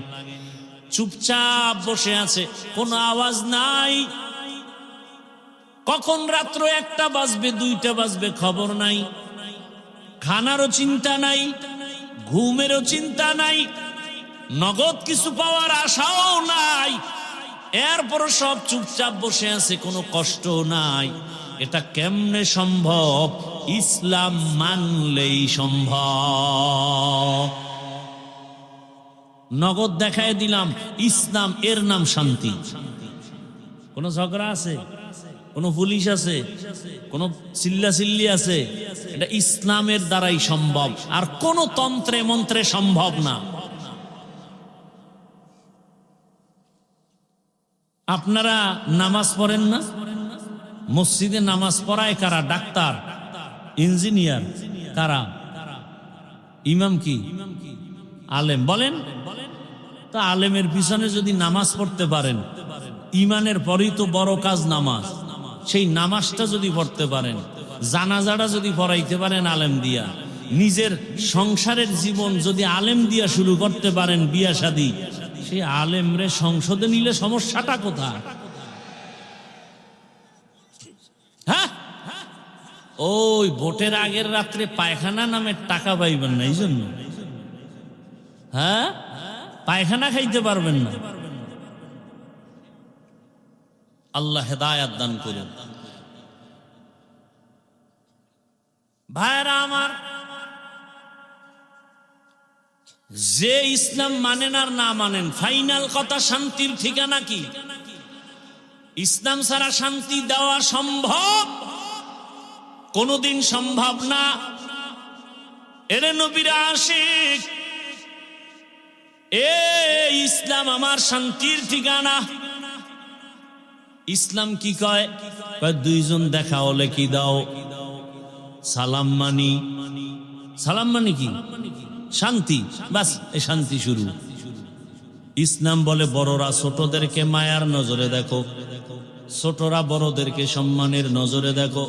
চুপচাপ বসে আছে, কোনো আওয়াজ নাই। কখন রাত্র 1টা বাজবে, 2টা বাজবে খবর নাই। খানারও চিন্তা নাই, ঘুমেরও চিন্তা নাই, নগদ কিছু পাওয়ার আশাও নাই। এরপর সব চুপচাপ বসে আছে, কোনো কষ্ট নাই। এটা কেমনে সম্ভব? ইসলাম মানলেই সম্ভব। নগদ দেখায় দিলাম ইসলাম, এর নাম শান্তি। কোন ঝগড়া আছে? কোন পুলিশ আছে? কোন চিল্লাচিল্লি আছে? এটা ইসলামের দ্বারাই সম্ভব, আর কোন তন্ত্রে মন্ত্রে সম্ভব না। আপনারা নামাজ পড়েন না? মসজিদে নামাজ পড়ায় কারা? ডাক্তার, ইঞ্জিনিয়ার, কারা? ইমাম কি? আলেম। বলেন তো, আলেমের পিছনে যদি নামাজ পড়তে পারেন, ইমানের পরেই তো বড় কাজ নামাজ, সেই নামাজটা যদি পড়তে পারেন, জানাজাটা যদি পড়াইতে পারেন আলেম দিয়া, নিজের সংসারের জীবন যদি আলেম দিয়া শুরু করতে পারেন, বিয়া শাদী, সেই আলেমরে সংসদে নিলে সমস্যাটা কোথায়? হ্যাঁ, ওই ভোটের আগের রাত্রে পায়খানা নামে টাকা পাইবেন না, এই জন্য। হ্যাঁ, পায়খানা খাইতে পারবেন না। আল্লাহ হেদায়াত দান করুন। ভাইরা আমার, যে ইসলাম মানেন আর না মানেন, ফাইনাল কথা শান্তির ঠিকানা কি? ইসলাম ছাড়া শান্তি দেওয়া সম্ভব? কোনদিন সম্ভব না। এরে নবীর আশিক, এ ইসলাম আমার শান্তির ঠিকানা। ইসলাম কি কয়? দুইজন দেখা হলে কি দাও? সালাম মানি। সালাম মানি কি? শান্তি। বাস, এই শান্তি শুরু। ইসলাম বলে বড়রা ছোটদেরকে মায়ার নজরে দেখো, ছোটরা বড়দেরকে সম্মানের নজরে দেখো।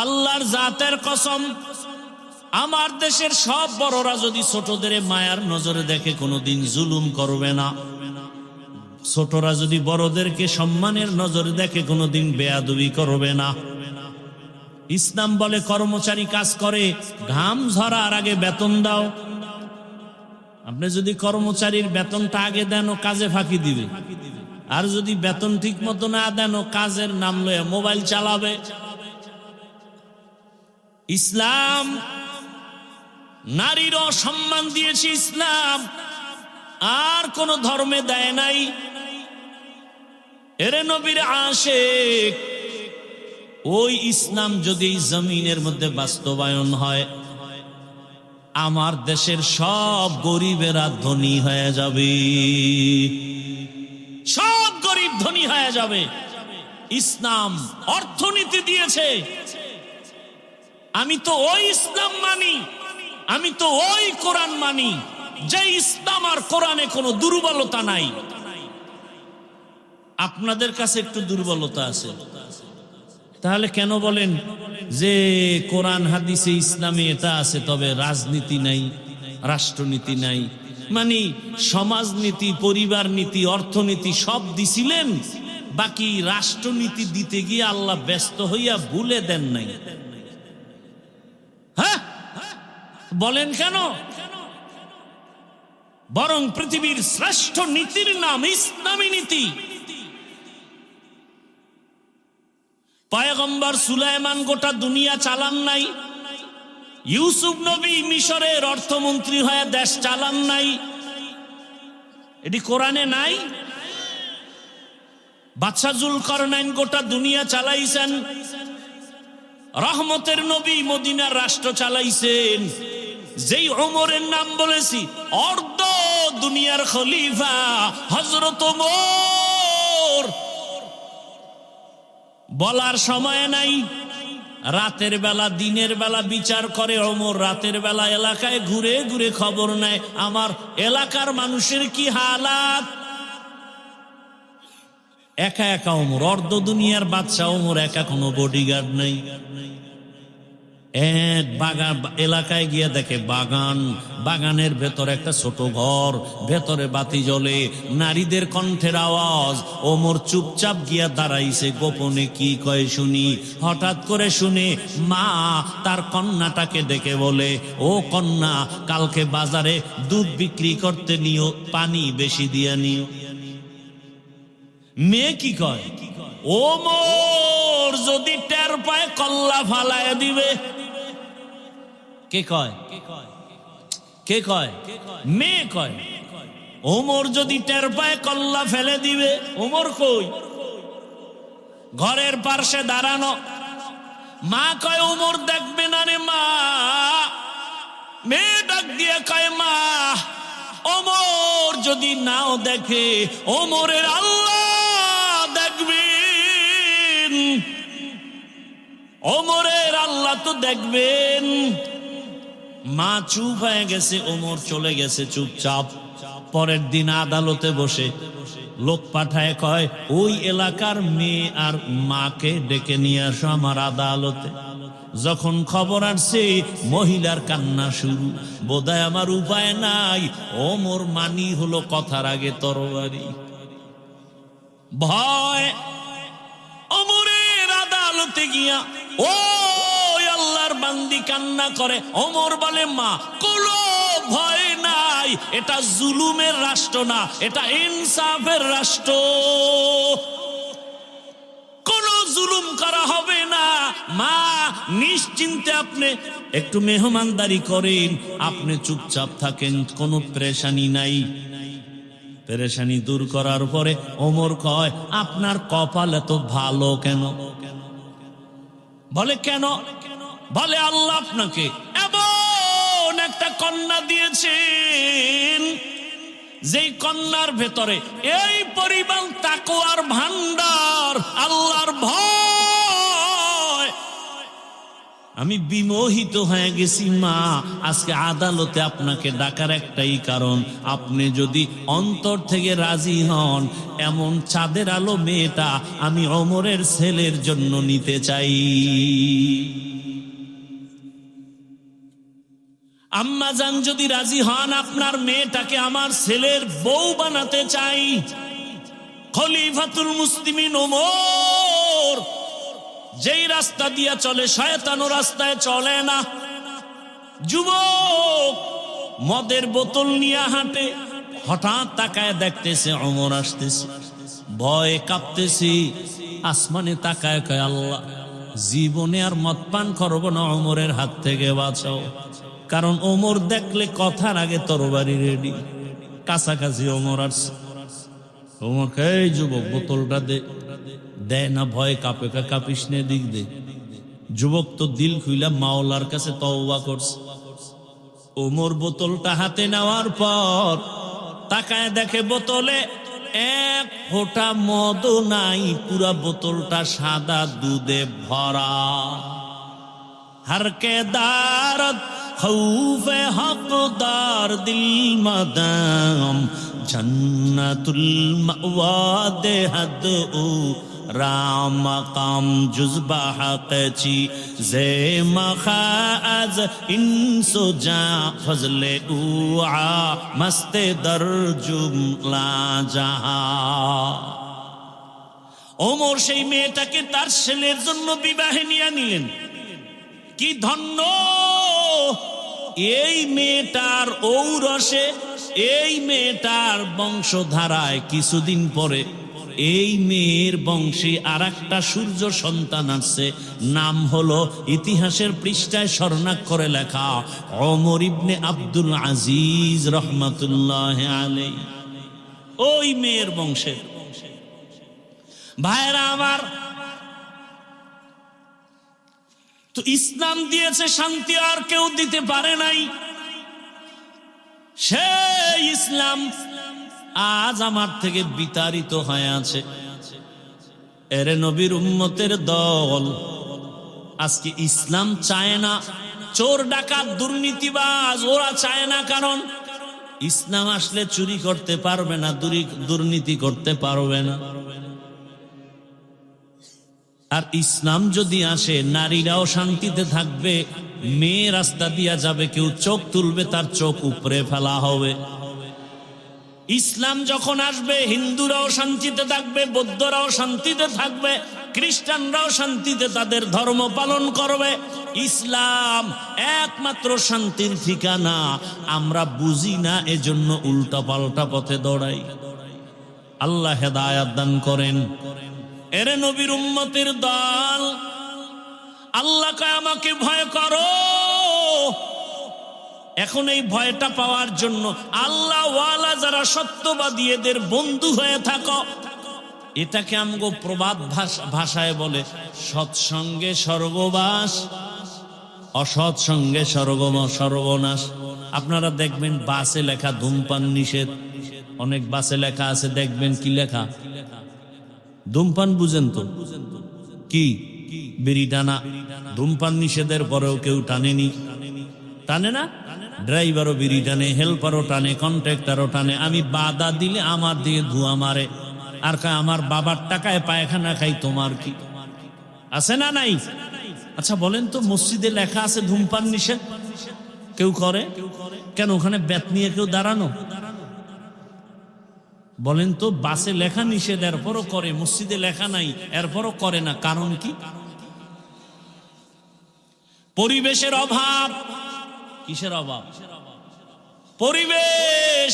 আল্লাহর জাতের কসম, আমার দেশের সব বড়রা যদি ছোটদের মায়ার নজরে দেখে, কোনোদিন জুলুম করবে না। ছোটরা যদি বড়দেরকে সম্মানের নজরে দেখে, কোনোদিন বেয়াদবি করবে না। ইসলাম বলে কর্মচারী কাজ করে, ঘাম ঝরার আগে বেতন দাও। আপনি যদি কর্মচারীর বেতনটা আগে দেন, ও কাজে ফাঁকি দিবে। আর যদি বেতন ঠিক মতো না দেন, ও কাজের নাম লয়ে মোবাইল চালাবে। ইসলাম নারীরও সম্মান দিয়েছে ইসলাম, আর কোন ধর্মে দেয় নাই। এরে নবীর আশিক, ওই ইসলাম যদি জমিনের মধ্যে বাস্তবায়ন হয়, আমার দেশের সব গরিবেরা ধনী হয়ে যাবে। সব গরিব ধনী হয়ে যাবে। ইসলাম অর্থনীতি দিয়েছে। আমি তো ওই ইসলাম মানি, আমি তো ওই কোরআন মানি, যে ইসলাম আর কোরআনে কোনো দুর্বলতা নাই। আপনাদের কাছে একটু দুর্বলতা আছে। তাহলে কেন বলেন যে কোরআন হাদিসে ইসলামে এটা আছে, তবে রাজনীতি নাই, রাষ্ট্রনীতি নাই? মানে সমাজনীতি, পরিবার নীতি, অর্থনীতি সব দিছিলেন, বাকি রাষ্ট্রনীতি দিতে গিয়ে আল্লাহ ব্যস্ত হইয়া ভুলে দেন নাই। হ্যাঁ, বলেন কেন? বরং পৃথিবীর শ্রেষ্ঠ নীতির নাম ইসলামী নীতি। পয়গম্বর সুলাইমান গোটা দুনিয়া চালান নাই, ইউসুফ নবী মিশরের অর্থমন্ত্রী হয়ে দেশ চালান নাই। এটি কোরআনে নাই? বাদশা জুলকারনাইন গোটা দুনিয়া চালাইছেন। রহমতের নবী মদিনার রাষ্ট্র চালাইছেন। যেই ওমরের নাম বলেছি, অর্ধ দুনিয়ার খলিফা হযরত ওমর। বলার সময় নাই। রাতের বেলা দিনের বেলা বিচার করে ওমর, রাতের বেলা এলাকায় ঘুরে ঘুরে খবর নেয় আমার এলাকার মানুষের কি হালাত। একা একা ওমর, অর্ধ দুনিয়ার বাদশা ওমর, একা, কোনো বডিগার্ড নাই। এক বাগান এলাকায় গিয়ে দেখে বাগান, বাগানের ভেতর একটা ছোট ঘর, ভেতরে বাতি জ্বলে, নারীদের কণ্ঠের আওয়াজ। ওমর চুপচাপ গিয়া দাঁড়াইছে, গোপনে কি কয় শুনি। হঠাৎ করে শুনে মা তার কন্যাটাকে ডেকে বলে, ও কন্যা, কালকে বাজারে দুধ বিক্রি করতে নিও, পানি বেশি দিয়া নিও। মেয়ে কি কয়? ওমর যদি টের পায় কল্লা ফালায় দিবে। কে কয়? কে কয়? মেয়ে কয়। ওমর যদি টের পায় কল্লা ফেলে দিবে। ওমর কই? ঘরের পাশে দাঁড়ানো। মা কয়, ওমর দেখবে না রে মা। মেয়ে ডাক দিয়ে কয়, মা, ওমর যদি নাও দেখে, ওমরের আল্লাহ ওমরের আল্লাহ তো দেখবেন। মা চুপ হয়ে গেছে, ওমর চলে গেছে চুপচাপ। পরের দিন আদালতে বসে লোক পাঠায়, কয় ওই এলাকার মেয়ে আর মাকে ডেকে নিয়ে আসো আমার আদালতে। যখন খবর আসছে মহিলার কান্না শুরু, বোধহয় আমার উপায় নাই। ওমর মানি হলো কথার আগে তরবারি। ভয় ওমরের আদালতে গিয়া ও আল্লাহর বান্দি কান্না করে। ওমর বলে, মা কোনো ভয় নাই, এটা জুলুমের রাষ্ট্র না, এটা ইনসাফের রাষ্ট্র, কোনো জুলুম করা হবে না। মা নিশ্চিন্তে আপনি একটু মেহমানদারি করেন, আপনি চুপচাপ থাকেন, কোনো পেরেশানি নাই। পেরেশানি দূর করার পরে ওমর কয়, আপনার কপাল এত ভালো কেন? বলে কেন? বলে আল্লাহ আপনাকে এমন একটা কন্যা দিয়েছেন, যেই কন্যার ভেতরে এই পরিমাণ তাকওয়ার ভান্ডার, আল্লাহর ভয়। আমি বিমোহিত হয়ে গেছি মা। আজকে আদালতে আপনাকে ডাকার একটাই কারণ, আপনি যদি অন্তর থেকে রাজি হন, এমন চাঁদের আলো মেয়েটা আমি ওমরের ছেলের জন্য নিতে চাই। আম্মা জান যদি রাজি হন, আপনার মেয়েটাকে আমার ছেলের বউ বানাতে চাই। খলিফাতুল মুসলিমিন ওমর যেই রাস্তা দিয়া চলে, শয়তানো রাস্তায় চলে না। যুবক মদের বোতল নিয়ে হাঁটে, হঠাৎ তাকায় দেখতেছে ওমর আসতেছে, ভয়ে কাঁপতেছি। আসমানে তাকায় কয়, আল্লাহ জীবনে আর মদ পান করবো না, ওমরের হাত থেকে বাঁচাও। কারণ ওমর দেখলে কথার আগে তরবারি রেডি। কাছাকাছি ওমর আসছে, ওমর এই যুবক বোতলটা দে। দেয় না, ভয় কাঁপে, কাঁপিস নে, দিক দে। যুবক তো দিল খুইলা মাওলার কাছে তওবা করছে। ওমর বোতলটা হাতে নেওয়ার পর তাকায় দেখে বোতলে এক ফোঁটা মদ নাই, পুরা বোতলটা সাদা দুধে ভরা। হরকে দারদ খৌফে হকদার দিল মদাম জন্নতুল মাওয়া দেহদ ও রাম কাম জুজবা হকচি জে মখাজ ইনসো জা ফজলে উআ মস্তে দর জুমলা জাহা। ওমর সেই মেয়েটাকে তার ছেলের জন্য বিবাহে নিয়ে নিলেন। কি ধন্য এই মেয়েটার ঔরসে, এই মেয়েটার বংশধারায় কিছুদিন পরে এই মেয়ের বংশে আর একটা সূর্য সন্তান আসছে। নাম হলো ইতিহাসের পৃষ্ঠায় স্বর্ণাক্ষরে লেখা ওমর ইবনে আব্দুল আজিজ রহমাতুল্লাহ আলাইহি। ওই মেয়ের বংশে ভাইরা আমার, তো ইসলাম দিয়েছে শান্তি, আর কেউ দিতে পারে নাই। সেই ইসলাম আজ আমার থেকে বিতাড়িত হয়ে আছে। এরে নবীর উম্মতের দল আজকে ইসলাম চায় না। চোর ডাকাত দুর্নীতিবাজ ওরা চায় না, কারণ ইসলাম আসলে চুরি করতে পারবে না, দুর্নীতি করতে পারবে না। আর ইসলাম যদি আসে, নারীরাও শান্তিতে থাকবে। মেয়ে রাস্তা দিয়া যাবে, কেউ চোখ তুলবে, তার চোখ উপরে ফেলা হবে। ইসলাম যখন আসবে, হিন্দুরাও শান্তিতে থাকবে, বৌদ্ধরাও শান্তিতে থাকবে, খ্রিস্টানরাও শান্তিতে তাদের ধর্ম পালন করবে। ইসলাম একমাত্র শান্তির ঠিকানা। আমরা বুঝি না, এজন্য উল্টা পাল্টা পথে দৌড়াই। আল্লাহ হেদায়াত দান করেন। এরে নবীর উম্মতের দল, আল্লাহকে আমাকে ভয় করো। এখন এই ভয়টা পাওয়ার জন্য আল্লাহ ওয়ালা যারা সত্যবাদী, এদের বন্ধু হয়ে থাকো। এটাকে আমগো প্রবাদ ভাষায় বলে সৎসঙ্গে স্বর্গবাস, অসৎ সঙ্গে সর্বনাশ। আপনারা দেখবেন বাসে লেখা ধূমপান নিষেধ, অনেক বাসে লেখা আছে, দেখবেন কি লেখা, ধূমপান বুঝেন তো কি, বিড়ি টানা। ধূমপান নিষেধের পরেও কেউ টানেনি, টানে না? ড্রাইভারও বিড়ি টানে, হেল্পারও টানে, কন্ট্রাক্টরও টানে। আমি বাধা দিলে আমার দিয়ে ধোঁয়া মারে, আর কয় আমার বাবার টাকায় পায়খানা খাই, তোমার কি? আছে না নাই? আচ্ছা বলেন তো, মসজিদে লেখা আছে ধূমপান নিষেধ, কেউ করে কেন? ওখানে ব্যাত নিয়ে কেউ দাঁড়ানো? বলেন তো, বাসে লেখা নিষেধ এরপরও করে, মসজিদে লেখা নাই এরপরও করে না, কারণ কি? পরিবেশের অভাব। কিসের অভাব? পরিবেশ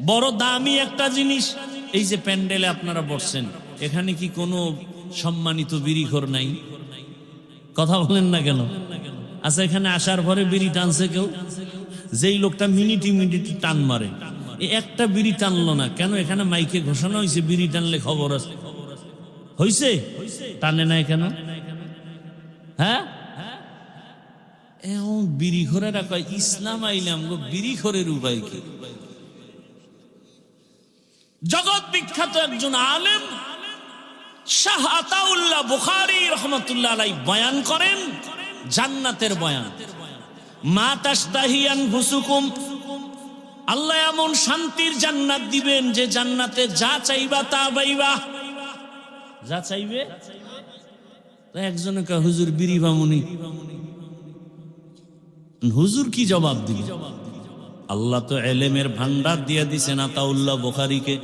বড় দামি একটা জিনিস। এই যে প্যান্ডেলে আপনারা বসছেন, এখানে কি কোনো সম্মানিত বিড়িখোর নাই? কথা বলেন না কেন? আচ্ছা, এখানে আসার পরে বিড়ি টানছে কেউ? যেই লোকটা মিনিটি মিনিটি টান মারে, একটা বিড়ি টানলো না কেন? এখানে মাইকে ঘোষণা হয়েছে বিড়ি টানলে খবর আছে, হয়েছে, টানে নাই কেন? হ্যাঁ, এখন বিড়িখোরেরা কয় ইসলাম আইলাম গো, বিড়িখোরের উপায় কি? জগৎ বিখ্যাত একজন আলেম শাহ আতাউল্লাহ বুখারী রাহমাতুল্লাহ আলাইহি বয়ান করেন জান্নাতের বয়ান। মা তাশতাহি আনফুসুকুম, আল্লাহ এমন শান্তির জান্নাত দিবেন যে জান্নাতে যা চাইবা তা পাইবা, যা চাইবে। একজনে কয় হুজুর বিড়ি বামুনি, হুজুর কি জবাব দিবে? আল্লাহ তো এলেমের ভান্ডার দিয়ে দিছেন আতাউল্লাহ বুখারীকে।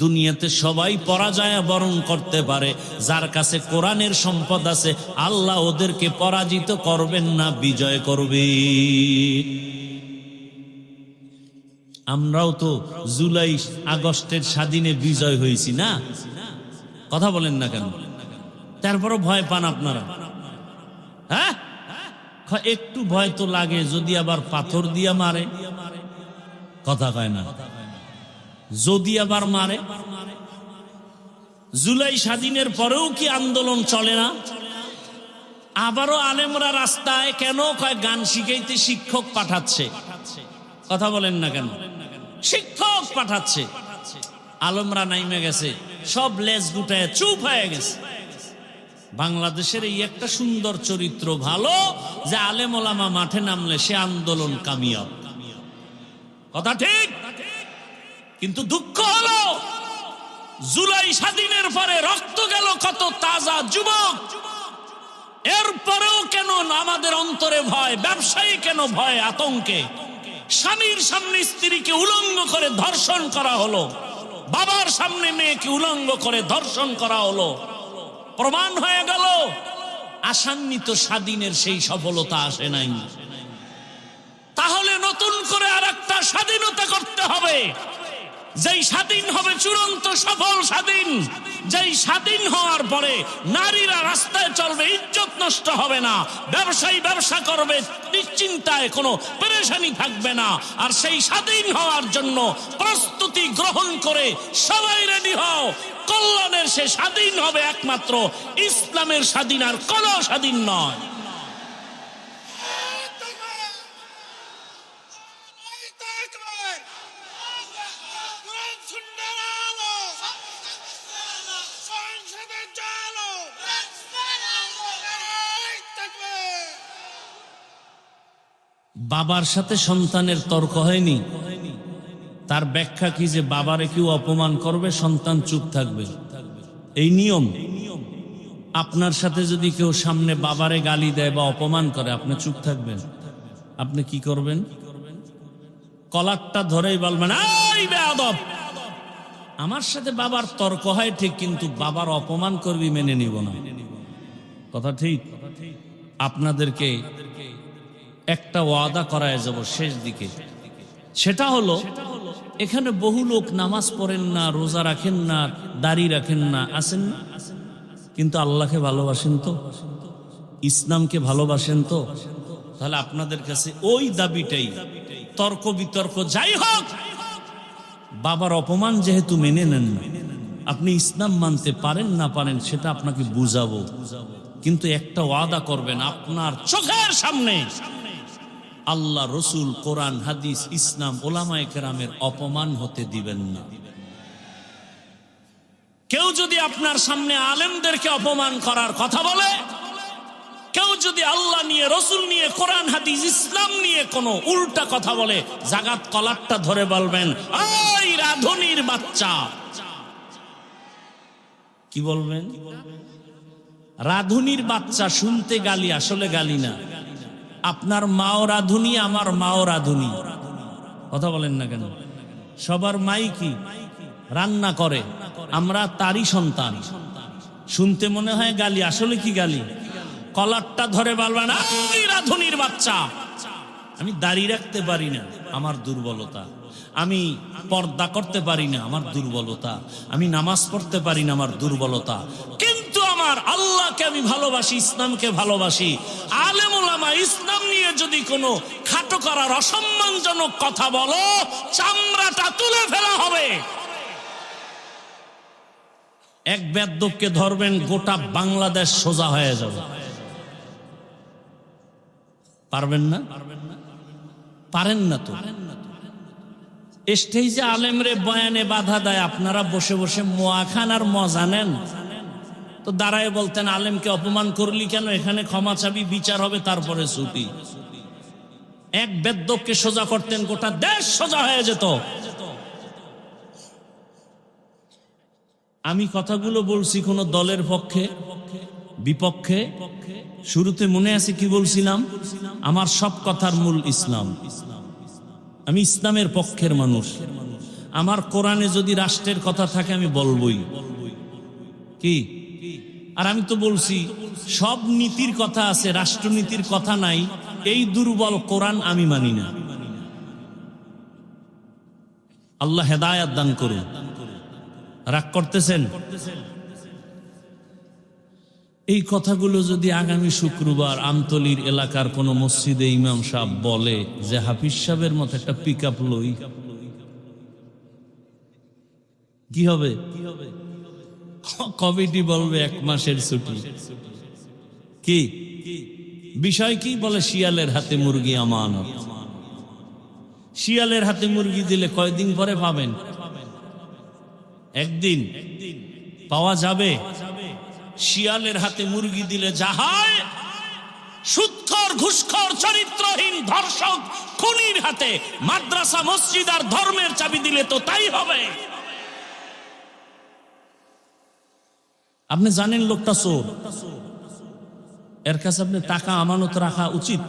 দুনিয়াতে সবাই পরাজয় বরণ করতে পারে, যার কাছে কোরআনের সম্পদ আছে আল্লাহ ওদেরকে পরাজিত করবেন না, বিজয় করবে। আমরাও তো জুলাই আগস্টের স্বাধীনে বিজয় হয়েছি না? কথা বলেন না কেন? তারপরও ভয় পান আপনারা? হ্যাঁ, একটু ভয় তো লাগে, যদি আবার পাথর দিয়া মারে। কথা কয় না? যদি আবার মারে। জুলাই স্বাধীনের পরেও কি আন্দোলন চলে না? আবারও আলেমরা রাস্তায় কেন? কয় গান শিখাইতে শিক্ষক পাঠাচ্ছে। কথা বলেন না কেন? শিক্ষক পাঠাচ্ছে। আলেমরা নাইমে গেছে, সব লেজ গুটায় চুপ হয়ে গেছে। বাংলাদেশের এই একটা সুন্দর চরিত্র ভালো যে আলেম ওলামা মাঠে নামলে সে আন্দোলন কামিয়াব। কথা ঠিক? কিন্তু দুঃখ হলো জুলাই স্বাধীনের পরে রক্ত গেল কত তাজা যুবক, এরপরেও কেন আমাদের অন্তরে ভয়? ব্যবসায়ী কেন ভয়, আতঙ্কে? স্বামীর সামনে স্ত্রীকে উলঙ্গ করে ধর্ষণ করা হলো, বাবার সামনে মেয়েকে উলঙ্গ করে ধর্ষণ করা হলো। প্রমাণ হয়ে গেল আশান্বিত স্বাধীনের সেই সফলতা আসে নাই। তাহলে নতুন করে আরেকটা স্বাধীনতা করতে হবে, যেই স্বাধীন হবে চূড়ান্ত সফল স্বাধীন, যেই স্বাধীন হওয়ার পরে নারীরা রাস্তায় চলবে, ইজ্জত নষ্ট হবে না, ব্যবসায়ী ব্যবসা করবে, নিশ্চিন্তায় কোনো পেরেশানি থাকবে না। আর সেই স্বাধীন হওয়ার জন্য প্রস্তুতি গ্রহণ করে সবাই রেডি হও। কল্যাণের সে স্বাধীন হবে একমাত্র ইসলামের স্বাধীন, আর কোনো স্বাধীন নয়। বাবার সাথে সন্তানের তর্ক হয়নি, তার ব্যাখ্যা কি? যে বাবারে কেউ অপমান করবে, সন্তান চুপ থাকবে, এই নিয়ম। আপনার সাথে যদি কেউ সামনে বাবারে গালি দেয় বা অপমান করে, আপনি চুপ থাকবেন? আপনি কি করবেন? কলারটা ধরেই বলবেন, এই বেয়াদব, আমার সাথে বাবার তর্ক হয় ঠিক, কিন্তু বাবার অপমান করবি মেনে নিব না। কথা ঠিক? আপনাদেরকে একটা ওয়াদা করায় যাব শেষ দিকে, সেটা হলো এখানে বহু লোক নামাজ পড়েন না, রোজা রাখেন না, দাড়ি রাখেন না, আছেন না, কিন্তু আল্লাহকে ভালোবাসেন তো, ইসলামকে ভালোবাসেন তো। তাহলে আপনাদের কাছে ওই দাবিটাই, তর্ক বিতর্ক যাই হোক, বাবার অপমান যেহেতু মেনে নেন না, আপনি ইসলাম মানতে পারেন না পারেন সেটা আপনাকে বুঝাবো, কিন্তু একটা ওয়াদা করবেন, আপনার চোখের সামনে আল্লাহ, রসুল, কোরআন, হাদিস, ইসলাম, ওলামায়ে কেরামের অপমান হতে দিবেন না। কেউ যদি আপনার সামনে আলেমদেরকে অপমান করার কথা বলে, কেউ যদি আল্লাহ নিয়ে, রসুল নিয়ে, কোরআন হাদিস ইসলাম নিয়ে কোনো উল্টা কথা বলে, জাগাত কলারটা ধরে বলবেন, ওই রাধুনির বাচ্চা। কি বলবেন? রাধুনির বাচ্চা শুনতে গালি, আসলে গালি না। আপনার মাও রাধুনি, আমার মাও রাধুনি। কথা বলেন না কেন? সবার মাই কি রান্না করে, আমরা তারই সন্তান। শুনতে মনে হয় গালি, আসলে কি গালি? কলারটা ধরে বলবেন, ওই রাধুনির বাচ্চা। আমি দাড়ি রাখতে পারি না, আমার দুর্বলতা। আমি পর্দা করতে পারি না, আমার দুর্বলতা। আমি নামাজ পড়তে পারি না, আমার দুর্বলতা। কিন্তু আমার আল্লাহকে আমি ভালোবাসি, ইসলামকে ভালোবাসি। আলেম ওলামা ইসলাম নিয়ে যদি কোনো খাটো করার অসম্মানজনক কথা বলো, চামড়াটা তুলে ফেলা হবে। এক বেদ্যপকে ধরবেন, গোটা বাংলাদেশ সোজা হয়ে যাবে। পারবেন না? পারেন না তো। স্টেজে আলেমরে বয়ানে বাধা দেয়, আপনারা বসে বসে মোয়া খান আর মজা নেন। তো দাঁড়ায় বলতেন, আলেমকে অপমান করলি কেন? এখানে ক্ষমা চাবি, বিচার হবে, তারপরে ছুটি। এক বেদ্যপকে সোজা করতেন, গোটা দেশ সোজা হয়ে যেত। আমি কথাগুলো বলছি কোন দলের পক্ষে, বিপক্ষে? শুরুতে মনে আছে কি বলছিলাম? আমার সব কথার মূল ইসলাম। আমি ইসলামের পক্ষের মানুষ। আমার কোরআনে যদি রাষ্ট্রের কথা থাকে আমি বলবই। কি? আর আমি তো বলছি সব নীতির কথা আছে, রাষ্ট্রনীতির কথা নাই। এই দুর্বল কোরআন আমি মানি না। আল্লাহ হেদায়েত দান করুন। রাগ করতেছেন? এই কথাগুলো যদি আগামী শুক্রবার আমতলীর এলাকার কোন মসজিদে ইমাম সাহেব বলে যে হাফিজ সাহেবের মতো একটা পিকআপ লই, কি হবে? কমিটি বলবে 1 মাসের ছুটি। কি বিষয়? কি বলে? শিয়ালের হাতে মুরগি আমানত। শিয়ালের হাতে মুরগি দিলে কয়দিন পরে পাবেন? একদিন পাওয়া যাবে। শিয়ালের হাতে মুরগি দিলে যা হয়, সুদখোর, ঘুষখোর, চরিত্রহীন, ধর্ষক, খুনির হাতে মাদ্রাসা, মসজিদ আর ধর্মের চাবি দিলে তো তাই হবে। আপনি জানেন লোকটা চোর, এর কাছে আপনি টাকা আমানত রাখা উচিত।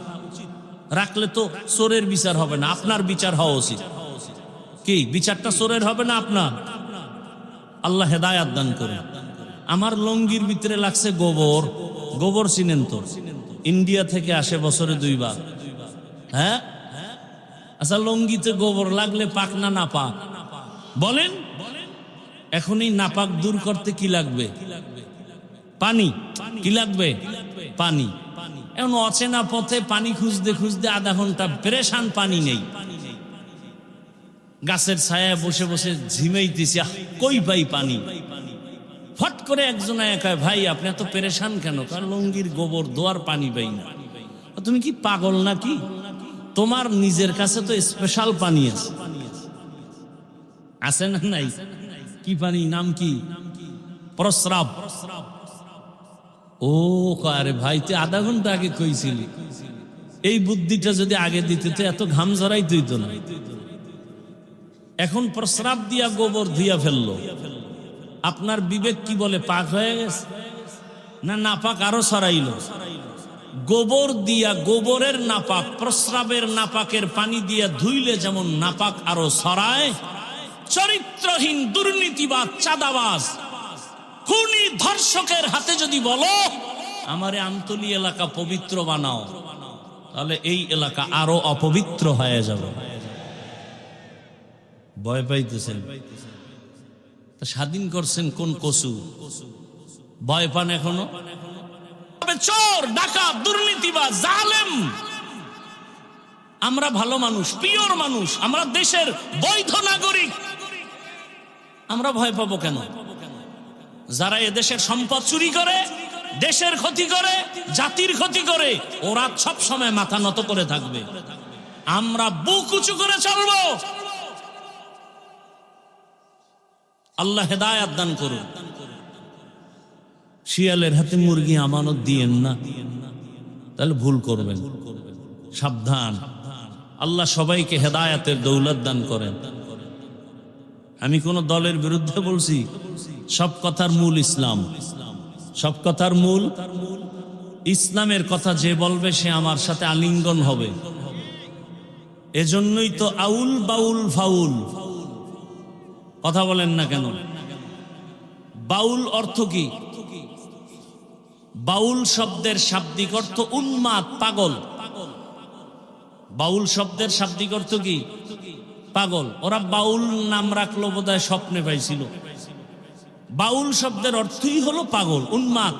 রাখলে তো চোরের বিচার হবে না, আপনার বিচার হওয়া উচিত। কি বিচারটা চোরের হবে না আপনার? আল্লাহ হেদায়াত দান করে। আমার লঙ্গির ভিতরে লাগছে গোবর। গোবর চিনেন তো? ইন্ডিয়া থেকে আসে বছরে 2 বার। হ্যাঁ, আচ্ছা, লঙ্গিতে গোবর লাগলে পাক না নাপাক বলেন? এখনই নাপাক দূর করতে কি লাগবে? পানি। কি লাগবে? পানি। এখন অচেনা পথে পানি খুঁজতে খুঁজতে আধা ঘন্টা পেরেশান, পানি নেই। গাছের ছায়ায় বসে বসে ঝিমাইতেছি, কই পাই পানি? ফট করে একজন একাই, ভাই আপনি এত পেরেশান কেন? কারণ লঙ্গির গোবর দোয়ার পানি পাই না। তুমি কি পাগল নাকি? তোমার নিজের কাছে তো স্পেশাল পানি আছে। আছে না নাই? কি পানি? নাম কি? প্রস্রাব। ও আরে ভাই, তুই আধা ঘন্টা আগে কইছিলি। এই বুদ্ধিটা যদি আগে দিতে তো এত ঘাম ঝরাই তুই তো না। এখন প্রস্রাব দিয়া গোবর ধুইয়া ফেললো। আপনার বিবেক কি বলে? পাক হয়ে গেছে না নাপাক আরো ছড়াইল? গোবর দিয়া, গোবরের নাপাক, প্রস্রাবের নাপাকের পানি দিয়া ধুইলে যেমন নাপাক আরো ছড়ায়, চরিত্রহীন, দুর্নীতিবাজ, চাঁদাবাজ, খুনি, ধর্ষকের হাতে যদি বলো আমারে আমতলী এলাকা পবিত্র বানাও, তাহলে এই এলাকা আরো অপবিত্র হয়ে যাবে। ভয় পাইতেছেন? স্বাধীন করছেন কোন কসু? ভয় পান এখনো? চোর, ডাকাত, দুর্নীতিবাজ, জালেম। আমরা ভালো মানুষ, পিওর মানুষ, আমরা দেশের বৈধ নাগরিক। আমরা ভয় পাবো কেন? যারা এদেশের সম্পদ চুরি করে, দেশের ক্ষতি করে, জাতির ক্ষতি করে, ওরা সব সময় মাথা নত করে থাকবে। আমরা বুক উঁচু করে চলবো। আল্লাহ হেদায়াত দান করুন। শিয়ালের হাতে মুরগি আমানত দিয়েন না, তাহলে ভুল করবেন। সাবধান, আল্লাহ সবাইকে হেদায়েতের দৌলত দান করেন। আমি কোন দলের বিরুদ্ধে বলছি? সব কথার মূল ইসলাম, সব কথার মূল ইসলামের কথা যে বলবে সে আমার সাথে আলিঙ্গন হবে। এজন্যই তো আউল বাউল ফাউল কথা বলেন না কেন? বাউল অর্থ কি? বাউল শব্দের শাব্দিক অর্থ উন্মাদ, পাগল। বাউল শব্দের শাব্দিক অর্থ কি? পাগল। ওরা বাউল নাম রাখলো বোধহয় স্বপ্নে পাইছিল। বাউল শব্দের অর্থই হলো পাগল, উন্মাদ।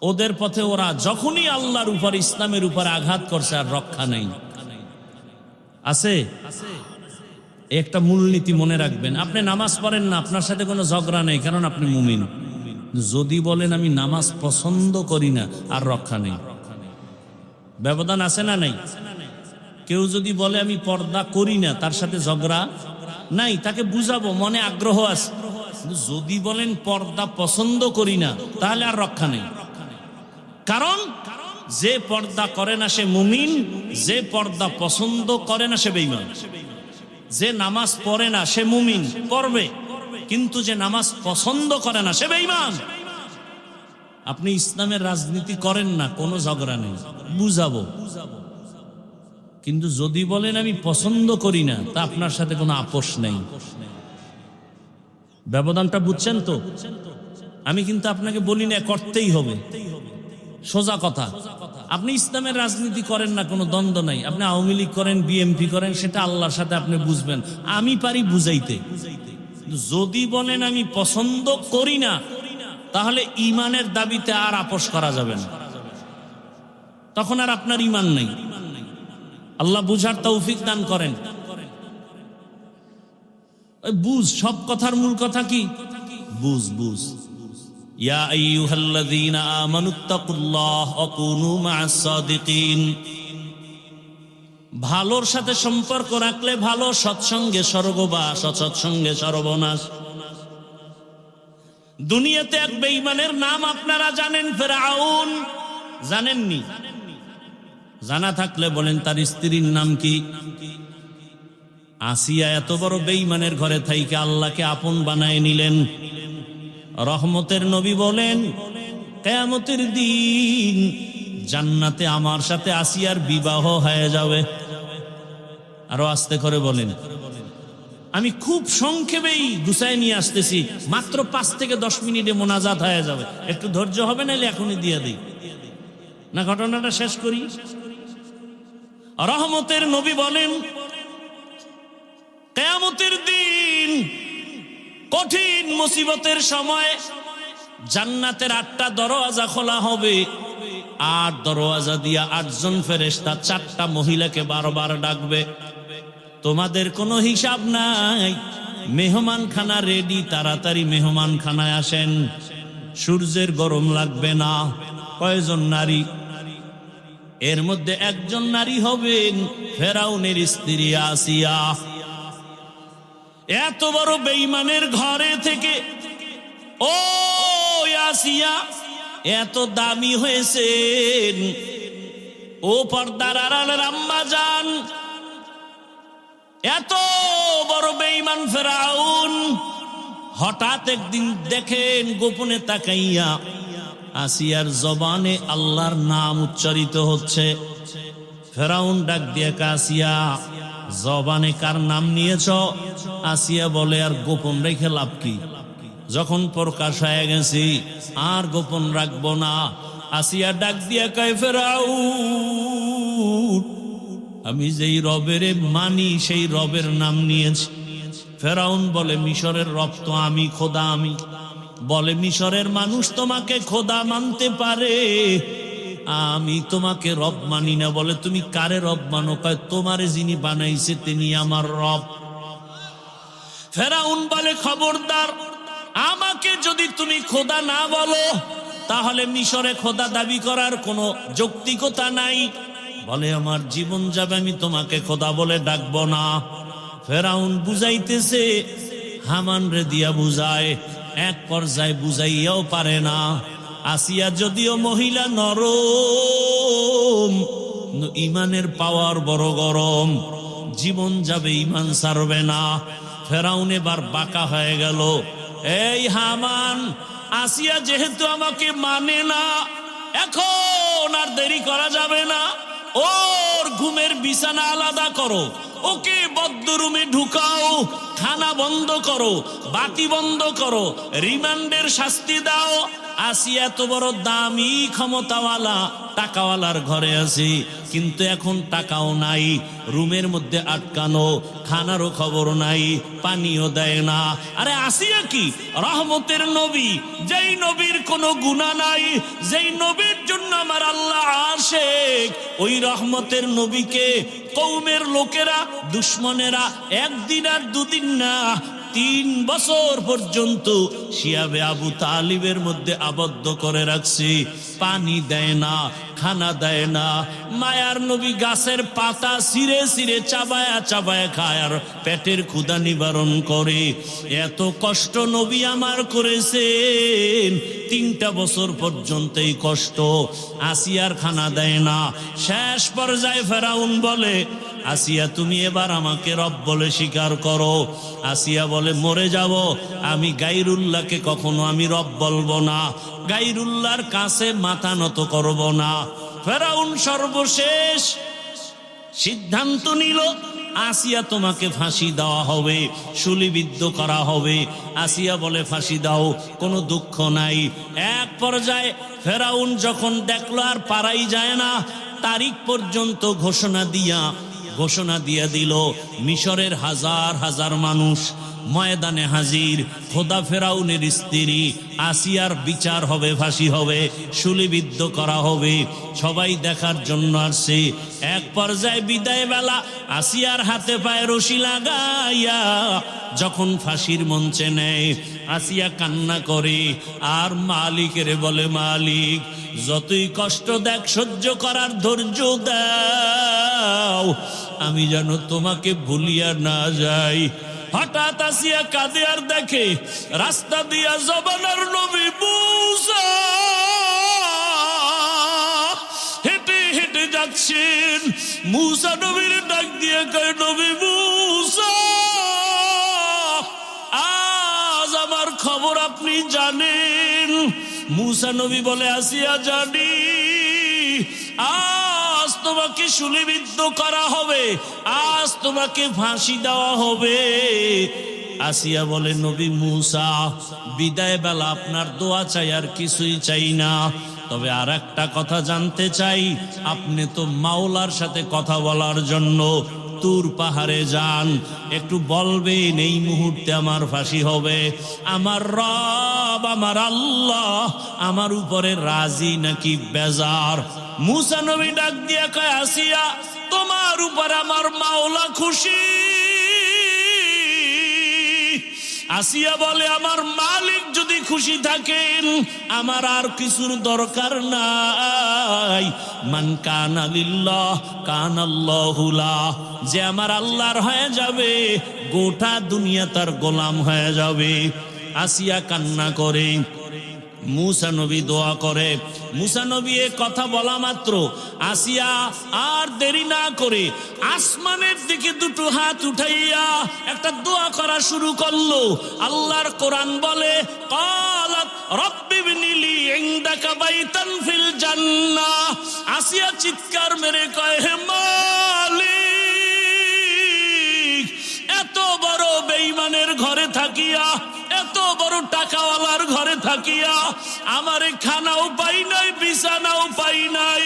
ওদের পথে ওরা যখনই আল্লাহর উপর, ইসলামের উপর আঘাত করছে আর রক্ষা নেই। আছে একটা মূলনীতি মনে রাখবেন। আপনি নামাজ পড়েন না, আপনার সাথে কোনো ঝগড়া নেই, কারণ আপনি মুমিন। যদি বলেন আমি নামাজ পছন্দ করি না, আর রক্ষা নেই। ব্যবধান আছে না নাই? কেউ যদি বলে আমি পর্দা করি না, তার সাথে ঝগড়া নাই, তাকে বুঝাবো, মনে আগ্রহ আছে। যদি বলেন পর্দা পছন্দ করি না, তাহলে আর রক্ষা নেই। কারণ যে পর্দা করে না সে মুমিন, যে পর্দা পছন্দ করে না সে বেঈমান। যে নামাজ পড়ে না সে মুমিন, পড়বে, কিন্তু যে নামাজ পছন্দ করে না সে বেঈমান। আপনি ইসলামের রাজনীতি করেন না, কোনো ঝগড়া নেই, বুঝাবো। কিন্তু যদি বলেন আমি পছন্দ করি না, তা আপনার সাথে কোনো আপোষ নেই। ব্যবধানটা বুঝছেন তো? আমি কিন্তু আপনাকে বলি না করতেই হবে, সোজা কথা। আপনি ইসলামের রাজনীতি করেন না, কোনো দ্বন্দ্ব নাই। আপনি আওয়ামী লীগ করেন, বিএনপি করেন, সেটা আল্লাহর সাথে আপনি বুঝবেন। আমি পারি বুঝাইতে। যদি বলেন আমি পছন্দ করি না, তাহলে ইমানের দাবিতে আর আপোষ করা যাবে না, তখন আর আপনার ইমান নেই। আল্লাহ বুঝার তৌফিক দান করেন। বুঝ, সব কথার মূল কথা কি? বুঝ, বুঝ। ইয়া আইয়ুহাল্লাযীনা আমানুত্তাকুল্লাহ ওয়া কুনু মা'আস সাদিকিন। ভালোর সাথে সম্পর্ক রাখলে ভালো, সৎসঙ্গে স্বর্গবাস, অসৎসঙ্গে সর্বনাশ। দুনিয়াতে এক বেঈমানের নাম আপনারা জানেন, ফিরআউন। জানেননি? জানা থাকলে বলেন তার স্ত্রীর নাম কি? আসিয়া। এত বড় বেঈমানের ঘরে থাইকে আল্লাহকে আপন বানায় নিলেন। রহমতের নবী বলেন কিয়ামতের দিন জান্নাতে আমার সাথে আসিয়ার বিবাহ হয়ে যাবে। আরো আস্তে করে বলেন। আমি খুব সংক্ষেপেই গুছায় নিয়ে আসতেছি, মাত্র 5 থেকে 10 মিনিটে মোনাজাত হয়ে যাবে। একটু ধৈর্য হবে, নাহলে এখনই দিয়ে দিই না। ঘটনাটা শেষ করি। রহমতের নবী বলেন কিয়ামতের দিন কঠিন মুসিবতের সময় জান্নাতের 8টা দরওয়াজা খোলা হবে, আর দরওয়াজা দিয়া 8 জন ফেরেশতা 4টা মহিলাকে বারবার ডাকবে, তোমাদের কোনো হিসাব নাই, মেহমান খানা রেডি, তাড়াতাড়ি মেহমান খানায় আসেন, সূর্যের গরম লাগবে না। কয়জন নারী? এর মধ্যে একজন নারী হবেন ফেরাউনের স্ত্রী আসিয়া। এত বড় বেঈমানের ঘরে থেকে ও আসিয়া এত দামি হয়েছেন। ও পর্দার আড়ালের আম্মা জান, এত বড় বেঈমান ফেরাউন হঠাৎ একদিন দেখেন গোপনে তাকাইয়া আসিয়ার জবানে আল্লাহর নাম উচ্চারিত হচ্ছে। ফেরাউন ডাক দিয়ে, আসিয়া জবানে কার নাম নিয়েছ? আসিয়া বলে, আর গোপন রেখে লাভ কি, যখন প্রকাশ হয়ে গেছি আর গোপন রাখবো না। আসিয়া ডাক দিয়া কয়, ফেরাউন আমি যেই রবের মানি সেই রবের নাম নিয়েছি। ফেরাউন বলে, মিশরের রব তো আমি, খোদা আমি। বলে, মিশরের মানুষ তোমাকে খোদা মানতে পারে, আমি তোমাকে রব মানি না। বলে, তুমি কারে রব মানো? কয়, তোমারে যিনি বানাইছে তিনি আমার রব। ফেরাউন বলে, খবরদার, আমাকে যদি তুমি খোদা না বলো তাহলে মিশরে খোদা দাবি করার কোনো যৌক্তিকতা নাই। বলে, আমার জীবন যাবে, আমি তোমাকে খোদা বলে ডাকবো না। ফেরাউন বুঝাইতেছে, হামান রে দিয়া বুঝায়, এক পর্যায়ে বুঝাইয়াও পারে না। আসিয়া যদিও মহিলা নরম, ইমানের পাওয়ার বড় গরম, জীবন যাবে ইমান ছাড়বে না। ফেরাউন এবার বাঁকা হয়ে গেল। এই হামান, আসিয়া যেহেতু আমাকে মানে না, এখন আর দেরি করা যাবে না। ওর ঘুমের বিছানা আলাদা করো, ওকে বদ্ধ রুমে ঢুকাও, খানা বন্ধ করো, বাতি বন্ধ করো, রিমান্ডের শাস্তি দাও। আসিয়া এত বড় দামি ক্ষমতাওয়ালা টাকাওয়ালার ঘরে আছি, কিন্তু এখন টাকাও নাই, রুমের মধ্যে আটকানো, খানারও খবর নাই, পানিও দেয় না। আরে আসিয়া কি রহমতের নবী, যেই নবীর কোনো গুনাহ নাই, যেই নবীর জন্য আমার আল্লাহ আশেক, ওই রহমতের নবীকে কওমের লোকেরা, দুশ্মনেরা একদিন আর দুদিন না 3 বছর পর্যন্ত শিয়াবে আবু তালিবের মধ্যে আবদ্ধ করে রাখছি। পানি দেয় না, খানা দেয় না। মায়ার নবী গাছের পাতা ছিঁড়ে ছিঁড়ে চাবায়া চাবায়া খায় আর পেটের ক্ষুধা নিবারণ করে। এত কষ্ট নবী আমার করেছেন, 3টা বছর পর্যন্ত এই কষ্ট। আসিয়ার খানা দেয় না। শেষ পর্যায়ে ফেরাউন বলে, আসিয়া তুমি এবার আমাকে রব বলে স্বীকার করো। আসিয়া বলে, মরে যাব, আমি গায়রুল্লাহকে কখনো আমি রব বলবো না, গায়রুল্লাহর কাছে মাথা নত করব না। ফেরাউন সর্বশেষ সিদ্ধান্ত নিল, আসিয়া তোমাকে ফাঁসি দেওয়া হবে, শুলিবিদ্ধ করা হবে। আসিয়া বলে, ফাঁসি দাও, কোনো দুঃখ নাই। এক পর্যায়ে ফেরাউন যখন দেখলো আর পারাই যায় না, তারিখ পর্যন্ত ঘোষণা দিয়া দিল। মিশরের হাজার হাজার মানুষ ময়দানে হাজির। খোদা ফেরাউনের স্ত্রী আসিয়ার বিচার হবে, ফাঁসি হবে, শুলিবিদ্ধ করা হবে। সবাই দেখার জন্য আসছে। এক পর্যায়ে বিদায় বেলা আসিয়ার হাতে পায়ে রশি লাগাইয়া যখন ফাঁসির মঞ্চে নেয়, আসিয়া কান্না করে আর মালিকের বলে, মালিক যতই কষ্ট দেখ সহ্য করার ধৈর্য দাও, আমি যেন তোমাকে ভুলিয়া না যাই। হঠাৎ আসিয়া কাঁদে আর দেখে রাস্তা দিয়া জবানার নবী মূসা হেঁটে হেঁটে যাচ্ছেন। মূসা নবীর ডাক দিয়ে কয়, নবী মূসা, আজ আমার খবর আপনি জানেন? মূসা নবী বলে, আসিয়া জানি, আজ তোমাকে শুলিবিদ্ধ করা হবে, আজ তোমাকে ফাঁসি দেওয়া হবে। আসিয়া বলে, নবী মূসা, বিদায় বেলা আপনার দোয়া চাই, আর কিছুই চাই না। তবে আর একটা কথা জানতে চাই, আপনি তো মাওলার সাথে কথা বলার জন্য তুর পাহাড়ে যান, একটু বলবেন এই মুহূর্তে আমার ফাঁসি হবে, আমার রব আমার আল্লাহ আমার উপরে রাজি নাকি বেজার? মূসা নবী ডাক দিয়া কয়, আসিয়া তোমার উপর আমার মাওলা খুশি। আসিয়া বলে, আমার মালিক যদি খুশি থাকেন আমার আর কিছুর দরকার নাই। মান কানা লিল্লাহ কানাল্লাহু লাহ, যে আমার আল্লাহর হয়ে যাবে গোটা দুনিয়া তার গোলাম হয়ে যাবে। আসিয়া কান্না করে, মূসা নবী দোয়া করে। মূসা নবী এ কথা বলা মাত্র আসিয়া আর দেরি না করে আসমানের দিকে দুটো হাত উঠাইয়া একটা দোয়া করা শুরু করলো। আল্লাহর কোরআন বলে, ক্বালাত রাব্বি ইবনি লি ইনদাকা বাইতান ফিল জান্নাহ। আসিয়া চিৎকার মেরে কয়, হে মালিক, এত বড় বেঈমানের ঘরে থাকিয়া, এত বড় টাকাওয়ালার ঘরে থাকিয়া আমারে খানাও পাই নাই, বিছানাও পাই নাই।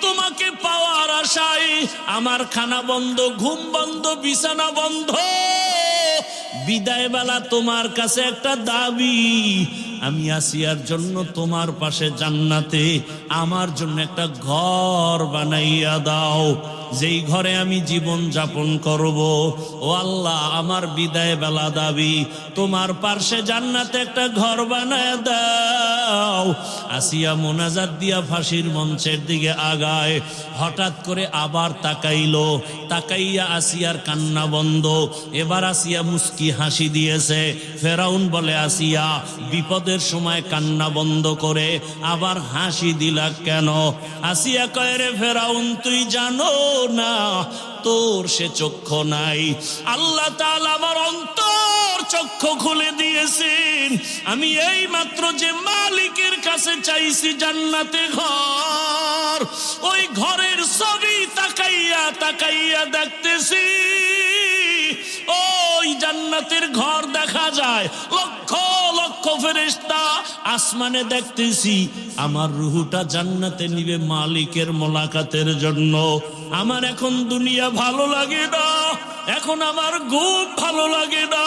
তোমাকে পাওয়ার আশায় আমার খানা বন্ধ, ঘুম বন্ধ, বিছানা বন্ধ। বিদায় বেলা তোমার কাছে একটা দাবি, আমি আসিয়ার জন্য তোমার পাশে জান্নাতে আমার জন্য একটা ঘর বানাইয়া দাও। যেই ঘরে আমি জীবন যাপন করব। ও আল্লাহ, আমার বিদায় বেলা দাবি তোমার পার্শ্বে জান্নাতে একটা ঘর বানায় দাও। আসিয়া মোনাজাত দিয়া ফাঁসির মঞ্চের দিকে আগায়, হঠাৎ করে আবার তাকাইলো, তাকাইয়া আসিয়ার কান্না বন্ধ। এবার আসিয়া মুস্কি হাসি দিয়েছে। ফেরাউন বলে, আসিয়া বিপদের সময় কান্না বন্ধ করে আবার হাসি দিলা কেন? আসিয়া কয়, রে ফেরাউন, তুই জানো না তোর সে চক্ষু নাই? আল্লাহ তাআলা আমার অন্তর চক্ষু খুলে দিয়েছেন। আমি এই মাত্র যে মালিকের কাছে চাইছি জান্নাতে ঘর, ওই ঘরের ছবি তাকাইয়া তাকাইয়া দেখতেছি ওই জান্নাতের ঘর দেখা যায়। লক্ষ লক্ষ ফেরেশতা আসমানে দেখতেছি। আমার রুহুটা জান্নাতে নিবে মালিকের মোলাকাতের জন্য। আমার এখন দুনিয়া ভালো লাগে না, এখন আমার ঘুম ভালো লাগে না।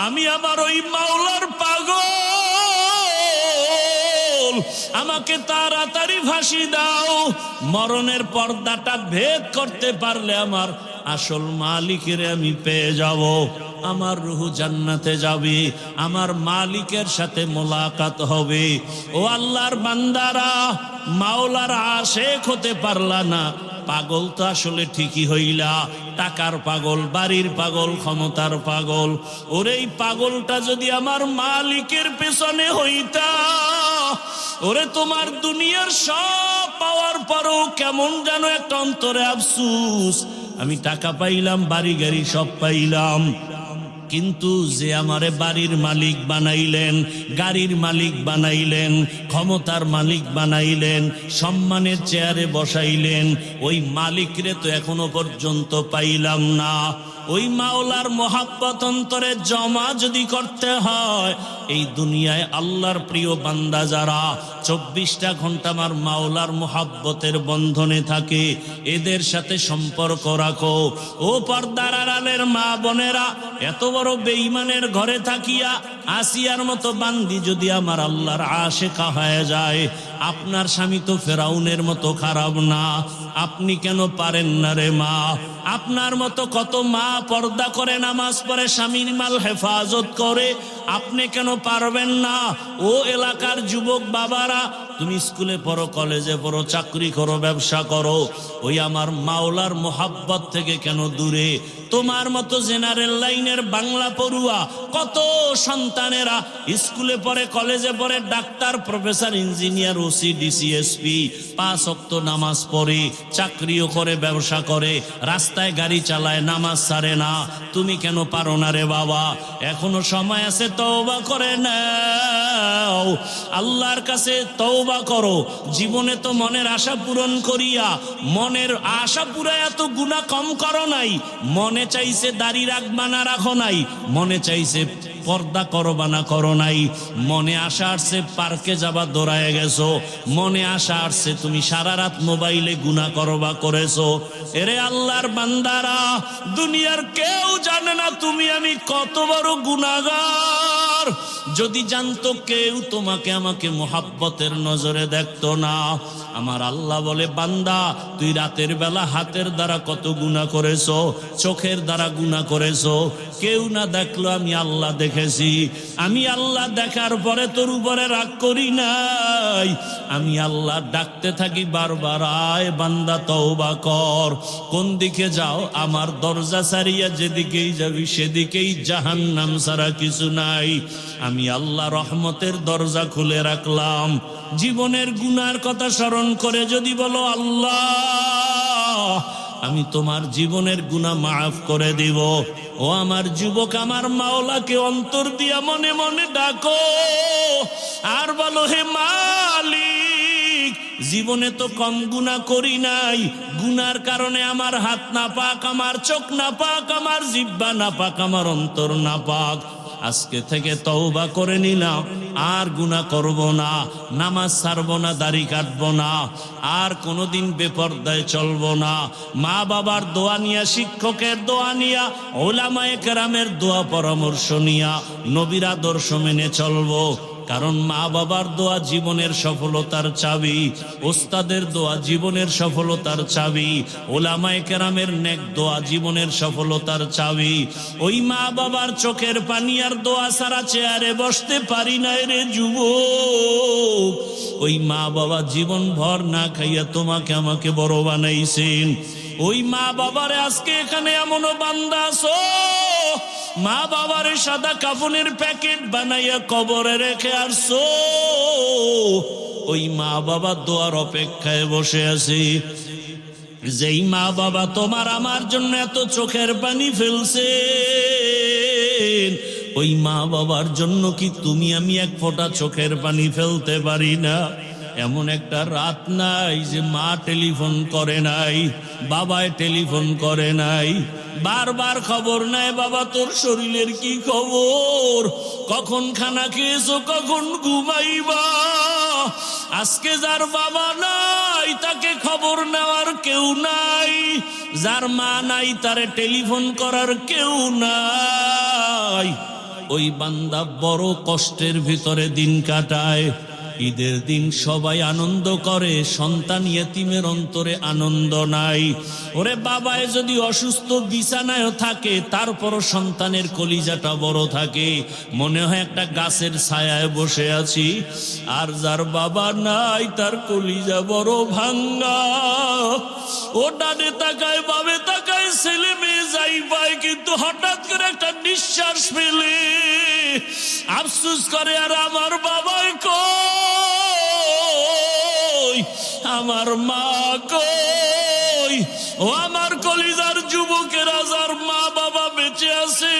আমি আমার ওই মাওলার পাগল। আমাকে তাড়াতাড়ি ফাঁসি দাও। মরণের পর্দাটা ভেদ করতে পারলে আমার আসল মালিকের আমি পেয়ে যাব। আমার রুহু জান্নাতে যাবে, আমার মালিকের সাথে মোলাকাত হবে। ও আল্লাহর বান্দারা, মাওলার আশেক হতে পারলা না, পাগল তো আসলে ঠিকই হইলা। টাকার পাগল, বাড়ির পাগল, ক্ষমতার পাগল। ওরে এই পাগলটা যদি আমার মালিকের পেছনে হইতা, ওরে তোমার দুনিয়ার সব পাওয়ার পরও কেমন যেন একটা অন্তরে আফসুস। আমি টাকা পাইলাম, বাড়ি গাড়ি সব পাইলাম, কিন্তু যে আমারে বাড়ির মালিক বানাইলেন, গাড়ির মালিক বানাইলেন, ক্ষমতার মালিক বানাইলেন, সম্মানের চেয়ারে বসাইলেন, ওই মালিকরে তো এখনো পর্যন্ত পাইলাম না। ওই মাওলার মোহাব্বত অন্তরে জমা যদি করতে হয়, এই দুনিয়ায় আল্লাহর প্রিয় বান্দা যারা 24টা ঘন্টা আমার মাওলার মোহাব্বতের বন্ধনে থাকে, এদের সাথে সম্পর্ক রাখো। ও পর্দার আড়ালের মা বোনেরা, এত বড় বেঈমানের ঘরে থাকিয়া আসিয়ার মতো বান্দি যদি আমার আল্লাহর আশেকা হয়ে যায়, আপনার স্বামী তো ফেরাউনের মতো খারাপ না, আপনি কেন পারেন না রে মা? আপনার মতো কত মা পর্দা করে, নামাজ পড়ে, স্বামীর মাল হেফাজত করে, আপনি কেন পারবেন না? ও এলাকার যুবক বাবারা, তুমি স্কুলে পড়ো, কলেজে পড়ো, চাকরি করো, ব্যবসা করো, ওই আমার মাওলার মোহাব্বত থেকে কেন দূরে? তোমার মতো জেনারেল লাইনের বাংলা পড়ুয়া কত সন্তানেরা স্কুলে পড়ে, কলেজে পড়ে, doctor, professor, engineer, OC, DC, SP, 5 ওয়াক্ত নামাজ পড়ে, চাকরিও করে, ব্যবসা করে, রাস্তায় গাড়ি চালায়, নামাজ ছাড়ে না। তুমি কেন পারো না রে বাবা? এখনো সময় আছে, তওবা করে নাও, আল্লাহর কাছে তওবা করো। জীবনে তো মনের আশা পূরণ করিয়া, মনের আশা পুরাইয়া তো গুনাহ কম করো নাই। মনে চাইছে দাড়ি রাখবা না, রাখো নাই। মনে চাইছে পর্দা করবা না, করো নাই। মনে আশা আসছে পার্কে যাবা, দৌড়ায় গেছো। মনে আশা আসছে তুমি সারা রাত মোবাইলে গুনাহ করবা, করেছো। এরে আল্লাহর বান্দারা, দুনিয়ার কেউ জানে না তুমি আমি কত বড় গুনাহগার। যদি জানতো কেউ, তোমাকে আমাকে মোহাব্বতের নজরে দেখতো না। আমার আল্লাহ বলে, বান্দা, তুই রাতের বেলা হাতের দ্বারা কত গুনাহ করেছো, চোখের দ্বারা গুনাহ করেছো, কেউ না দেখলো, আমি আল্লাহ দেখেছি। আমি আল্লাহ দেখার পরে তোর উপরে রাগ করি নাই। আমি আল্লাহ ডাকতে থাকি বারবার, আয় বান্দা, তওবা কর। কোন দিকে যাও? আমার দরজা ছাড়িয়া যেদিকেই যাবি সেদিকেই জাহান্নাম ছাড়া কিছু নাই। আমি আল্লাহ রহমতের দরজা খুলে রাখলাম। জীবনের গুনার কথা স্মরণ করে যদি বলো, আল্লাহ আমি তোমার জীবনের গুনাহ মাফ করে দিব। ও আমার যুবক, আমার মাওলাকে অন্তর দিয়া মনে মনে ডাকো আর বলো, হে মালিক, জীবনে তো কম গুনাহ করি নাই। গুনার কারণে আমার হাত না পাক, আমার চোখ না পাক, আমার জিহ্বা না পাক, আমার অন্তর না পাক। আজকে থেকে তওবা করে নিলাম, আর গুনাহ করব না, নামাজ ছাড়বো না, দাড়ি কাটবো না, আর কোনোদিন বেপরদায় চলবো না। মা বাবার দোয়া নিয়া, শিক্ষকের দোয়া নিয়া, ওলামায়ে কেরামের দোয়া পরামর্শ নিয়া, নবীর আদর্শ মেনে চলবো। কারণ মা বাবার দোয়া জীবনের সফলতার চাবি, ওস্তাদের দোয়া জীবনের সফলতার চাবি, ওলামায়ে কেরামের নেক দোয়া জীবনের সফলতার চাবি। ওই মা বাবার চোখের পানি আর দোয়া ছাড়া চেয়ারে বসতে পারি না রে যুবক। ওই মা বাবা জীবন ভর না খাইয়া তোমাকে আমাকে বড় বানাইছেন। ওই মা বাবারে আজকে এখানে এমনও বান্দা আছো, মা বাবারে সাদা কাফনের প্যাকেট বানাইয়া কবরে রেখে আসছো। ওই মা বাবা দোয়ার অপেক্ষায় বসে আছে। যেই মা বাবা তোমার আমার জন্য এত চোখের পানি ফেলছে, ওই মা বাবার জন্য কি তুমি আমি এক ফোঁটা চোখের পানি ফেলতে পারি না? এমন একটা রাত নাই যে মা টেলিফোন করে নাই, বাবায় টেলিফোন করে নাই, বারবার খবর নেয় বাবা তোর শরীরের কি খবর, কখন খানা খেয়েছো, কখন ঘুমাইবা। আজকে যার বাবা নাই তাকে খবর নেওয়ার কেউ নাই, যার মা নাই তারে টেলিফোন করার কেউ নাই। ওই বান্দা বড় কষ্টের ভিতরে দিন কাটায়। ঈদের দিন সবাই আনন্দ করে, সন্তান ইয়েতিমের অন্তরে আনন্দ নাই। ওরে বাবায় যদি অসুস্থ বিছানায় থাকে, তারপরও সন্তানের কলিজাটা বড় থাকে, মনে হয় একটা গাছের ছায়ায় বসে আছি। আর যার বাবা নাই তার কলিজা বড় ভাঙ্গা। ও ডানে তাকায় বামে তাকায়, ছেলে মেয়ে যাই পায়, কিন্তু হঠাৎ করে একটা নিঃশ্বাস ফেলে আফসোস করে আর আমার বাবাই কই, আমার মা কই। ও আমার কলিজার যুবকেরা, যার মা বাবা বেঁচে আছে,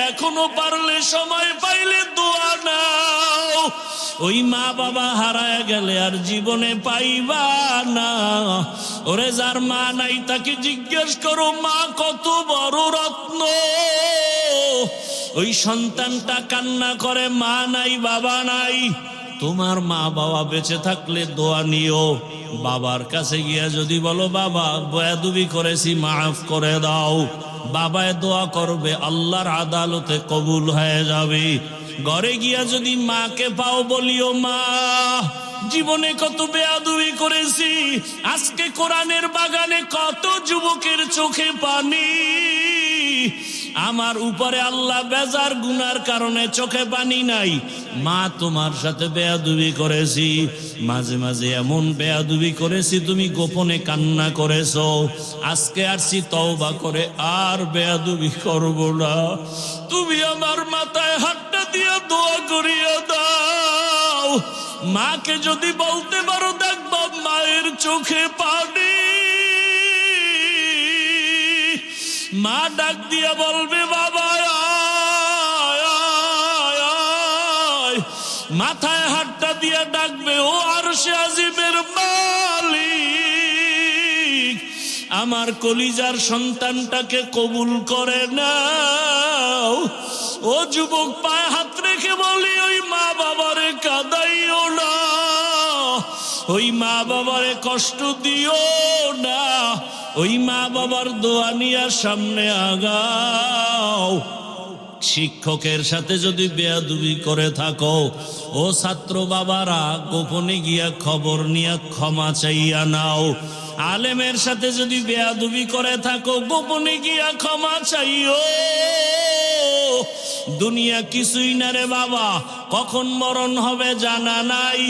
এখনো পারলে সময় পাইলে দোয়া নাও। ওই মা বাবা হারায় গেলে আর জীবনে পাইবা না। ওরে যার মা নাই তাকে জিজ্ঞেস করো মা কত বড় রত্ন। ওই সন্তানটা কান্না করে মা নাই বাবা নাই। তোমার মা বাবা বেঁচে থাকলে দোয়া নিও। বাবার কাছে গিয়া যদি বলো বাবা বেয়াদবি করেছি মাফ করে দাও, বাবায় দোয়া করবে, আল্লাহর আদালতে কবুল হয়ে যাবে। ঘরে গিয়া যদি মাকে পাও বলিও মা জীবনে কত বেয়াদবি করেছি, আজকে কোরআনের বাগানে কত যুবকের চোখে পানি, আমার উপরে আল্লাহ বেজার গুনার কারণে চোখে পানি নাই। মা তোমার সাথে বেয়াদবি করেছি, মাঝে মাঝে এমন বেয়াদবি করেছি তুমি গোপনে কান্না করেছো, আজকে আসছি তওবা করে আর বেয়াদবি করব না। তুমি আমার মাথায় হাতটা দিয়ে দোয়া করিয়া দাও। মাকে যদি বলতে পারো দেখবা মায়ের চোখে পানি, মা ডাক দিয়া বলবে বাবা আয়, আয়, আয়। মাথায় হাতটা দিয়া ডাকবে ও আরশে আজিমের মালিক, আমার কলিজার সন্তানটাকে কবুল করে নাও। ও যুবক পায়ে হাত রেখে বলি ওই মা বাবারে কাঁদাইও না, ওই মা বাবারে কষ্ট দিও না, ওই মা বাবার দোয়া নিয়ে সামনে আগাও। শিক্ষকের সাথে যদি বেয়াদবি করে থাকো, ও ছাত্র বাবারা গোপনে গিয়া খবর নিয়ে ক্ষমা চাইয়া নাও। আলেমের সাথে যদি বেয়াদবি করে থাকো, গোপনে গিয়া ক্ষমা চাইও। দুনিয়া কিছুই না রে বাবা, কখন মরণ হবে জানা নাই।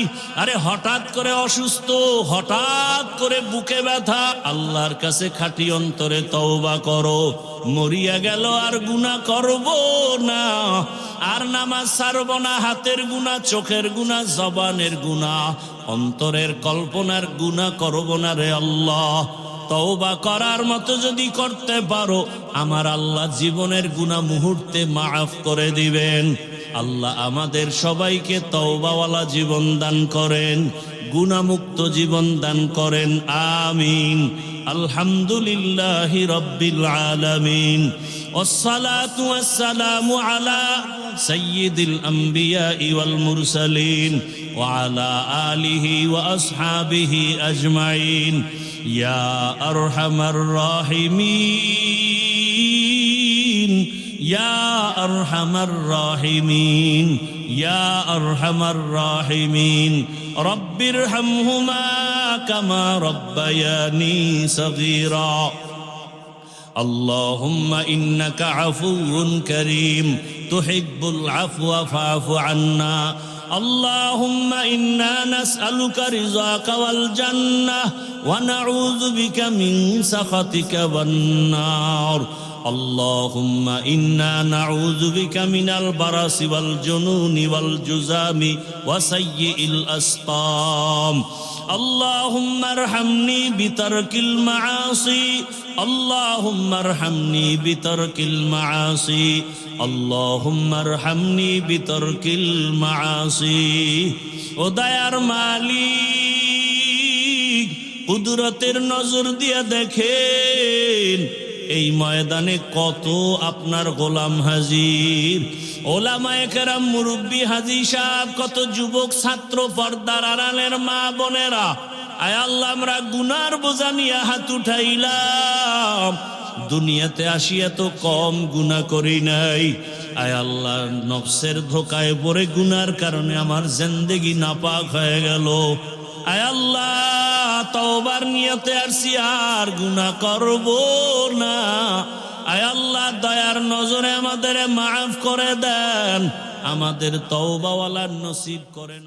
আরে হঠাৎ করে অসুস্থ, হঠাৎ করে বুকে ব্যথা, আল্লাহর কাছে খাঁটি অন্তরে তওবা করো। মরিয়া গেল আর গুনাহ করব না, আর নামাজ ছাড়ব না, হাতের গুনাহ, চোখের গুনাহ, জবানের গুনাহ, অন্তরের কল্পনার গুনাহ করব না রে আল্লাহ। তওবা করার মতো যদি করতে পারো, আমার আল্লাহ জীবনের গুনাহ মুহূর্তে মাফ করে দিবেন। আল্লাহ আমাদের সবাইকে তওবাওয়ালা জীবন দান করেন, গুনাহমুক্ত জীবন দান করেন, আমিন। আলহামদুলিল্লাহি রাব্বিল আলামিন, ওয়াসসালাতু ওয়াসসালামু আলা সাইয়্যিদিল আমবিয়া ওয়াল মুরসালিন ওয়া আলা আলিহি ওয়া আসহাবিহি আজমাইন। ইয়া আরহামার রাহিমিন, ইয়া আরহামার রাহিমিন, ইয়া আরহামার রাহিমিন রব্বিরহামহুমা কামা রব্বায়ানি সগীরা اللهم إنك عفو كريم تحب العفو فاعف عنا اللهم إنا نسألك رضاك والجنة ونعوذ بك من سخطك والنار اللهم إنا نعوذ بك من البرص والجنون والجذام وسيء الأسقام اللهم ارحمني بترك المعاصي اللهم ارحمني بترك المعاصي اللهم ارحمني بترك المعاصي ও দয়ার মালিক কুদরতের নজর দিয়ে দেখেন এই ময়দানে কত আপনার গোলাম হাজির ওলামায়ে কেরাম মুরব্বি হাজী সাহেব কত যুবক ছাত্র পর্দার আড়ালের মা বোনেরা আয় আল্লাহ আমরা গুনার বোঝা নিয়ে হাত উঠাইলাম দুনিয়াতে আসিয়া তো কম গুনাহ করি নাই আয় আল্লাহ নফসের ধোকায় পড়ে গুনার কারণে আমার জিন্দেগি নাপাক হয়ে গেল আয় আল্লাহ তওবার নিয়তে আসছি আর গুনাহ করব না আয় আল্লাহ দয়ার নজরে আমাদের মাফ করে দেন আমাদের তওবাওয়ালা নসিব করেন।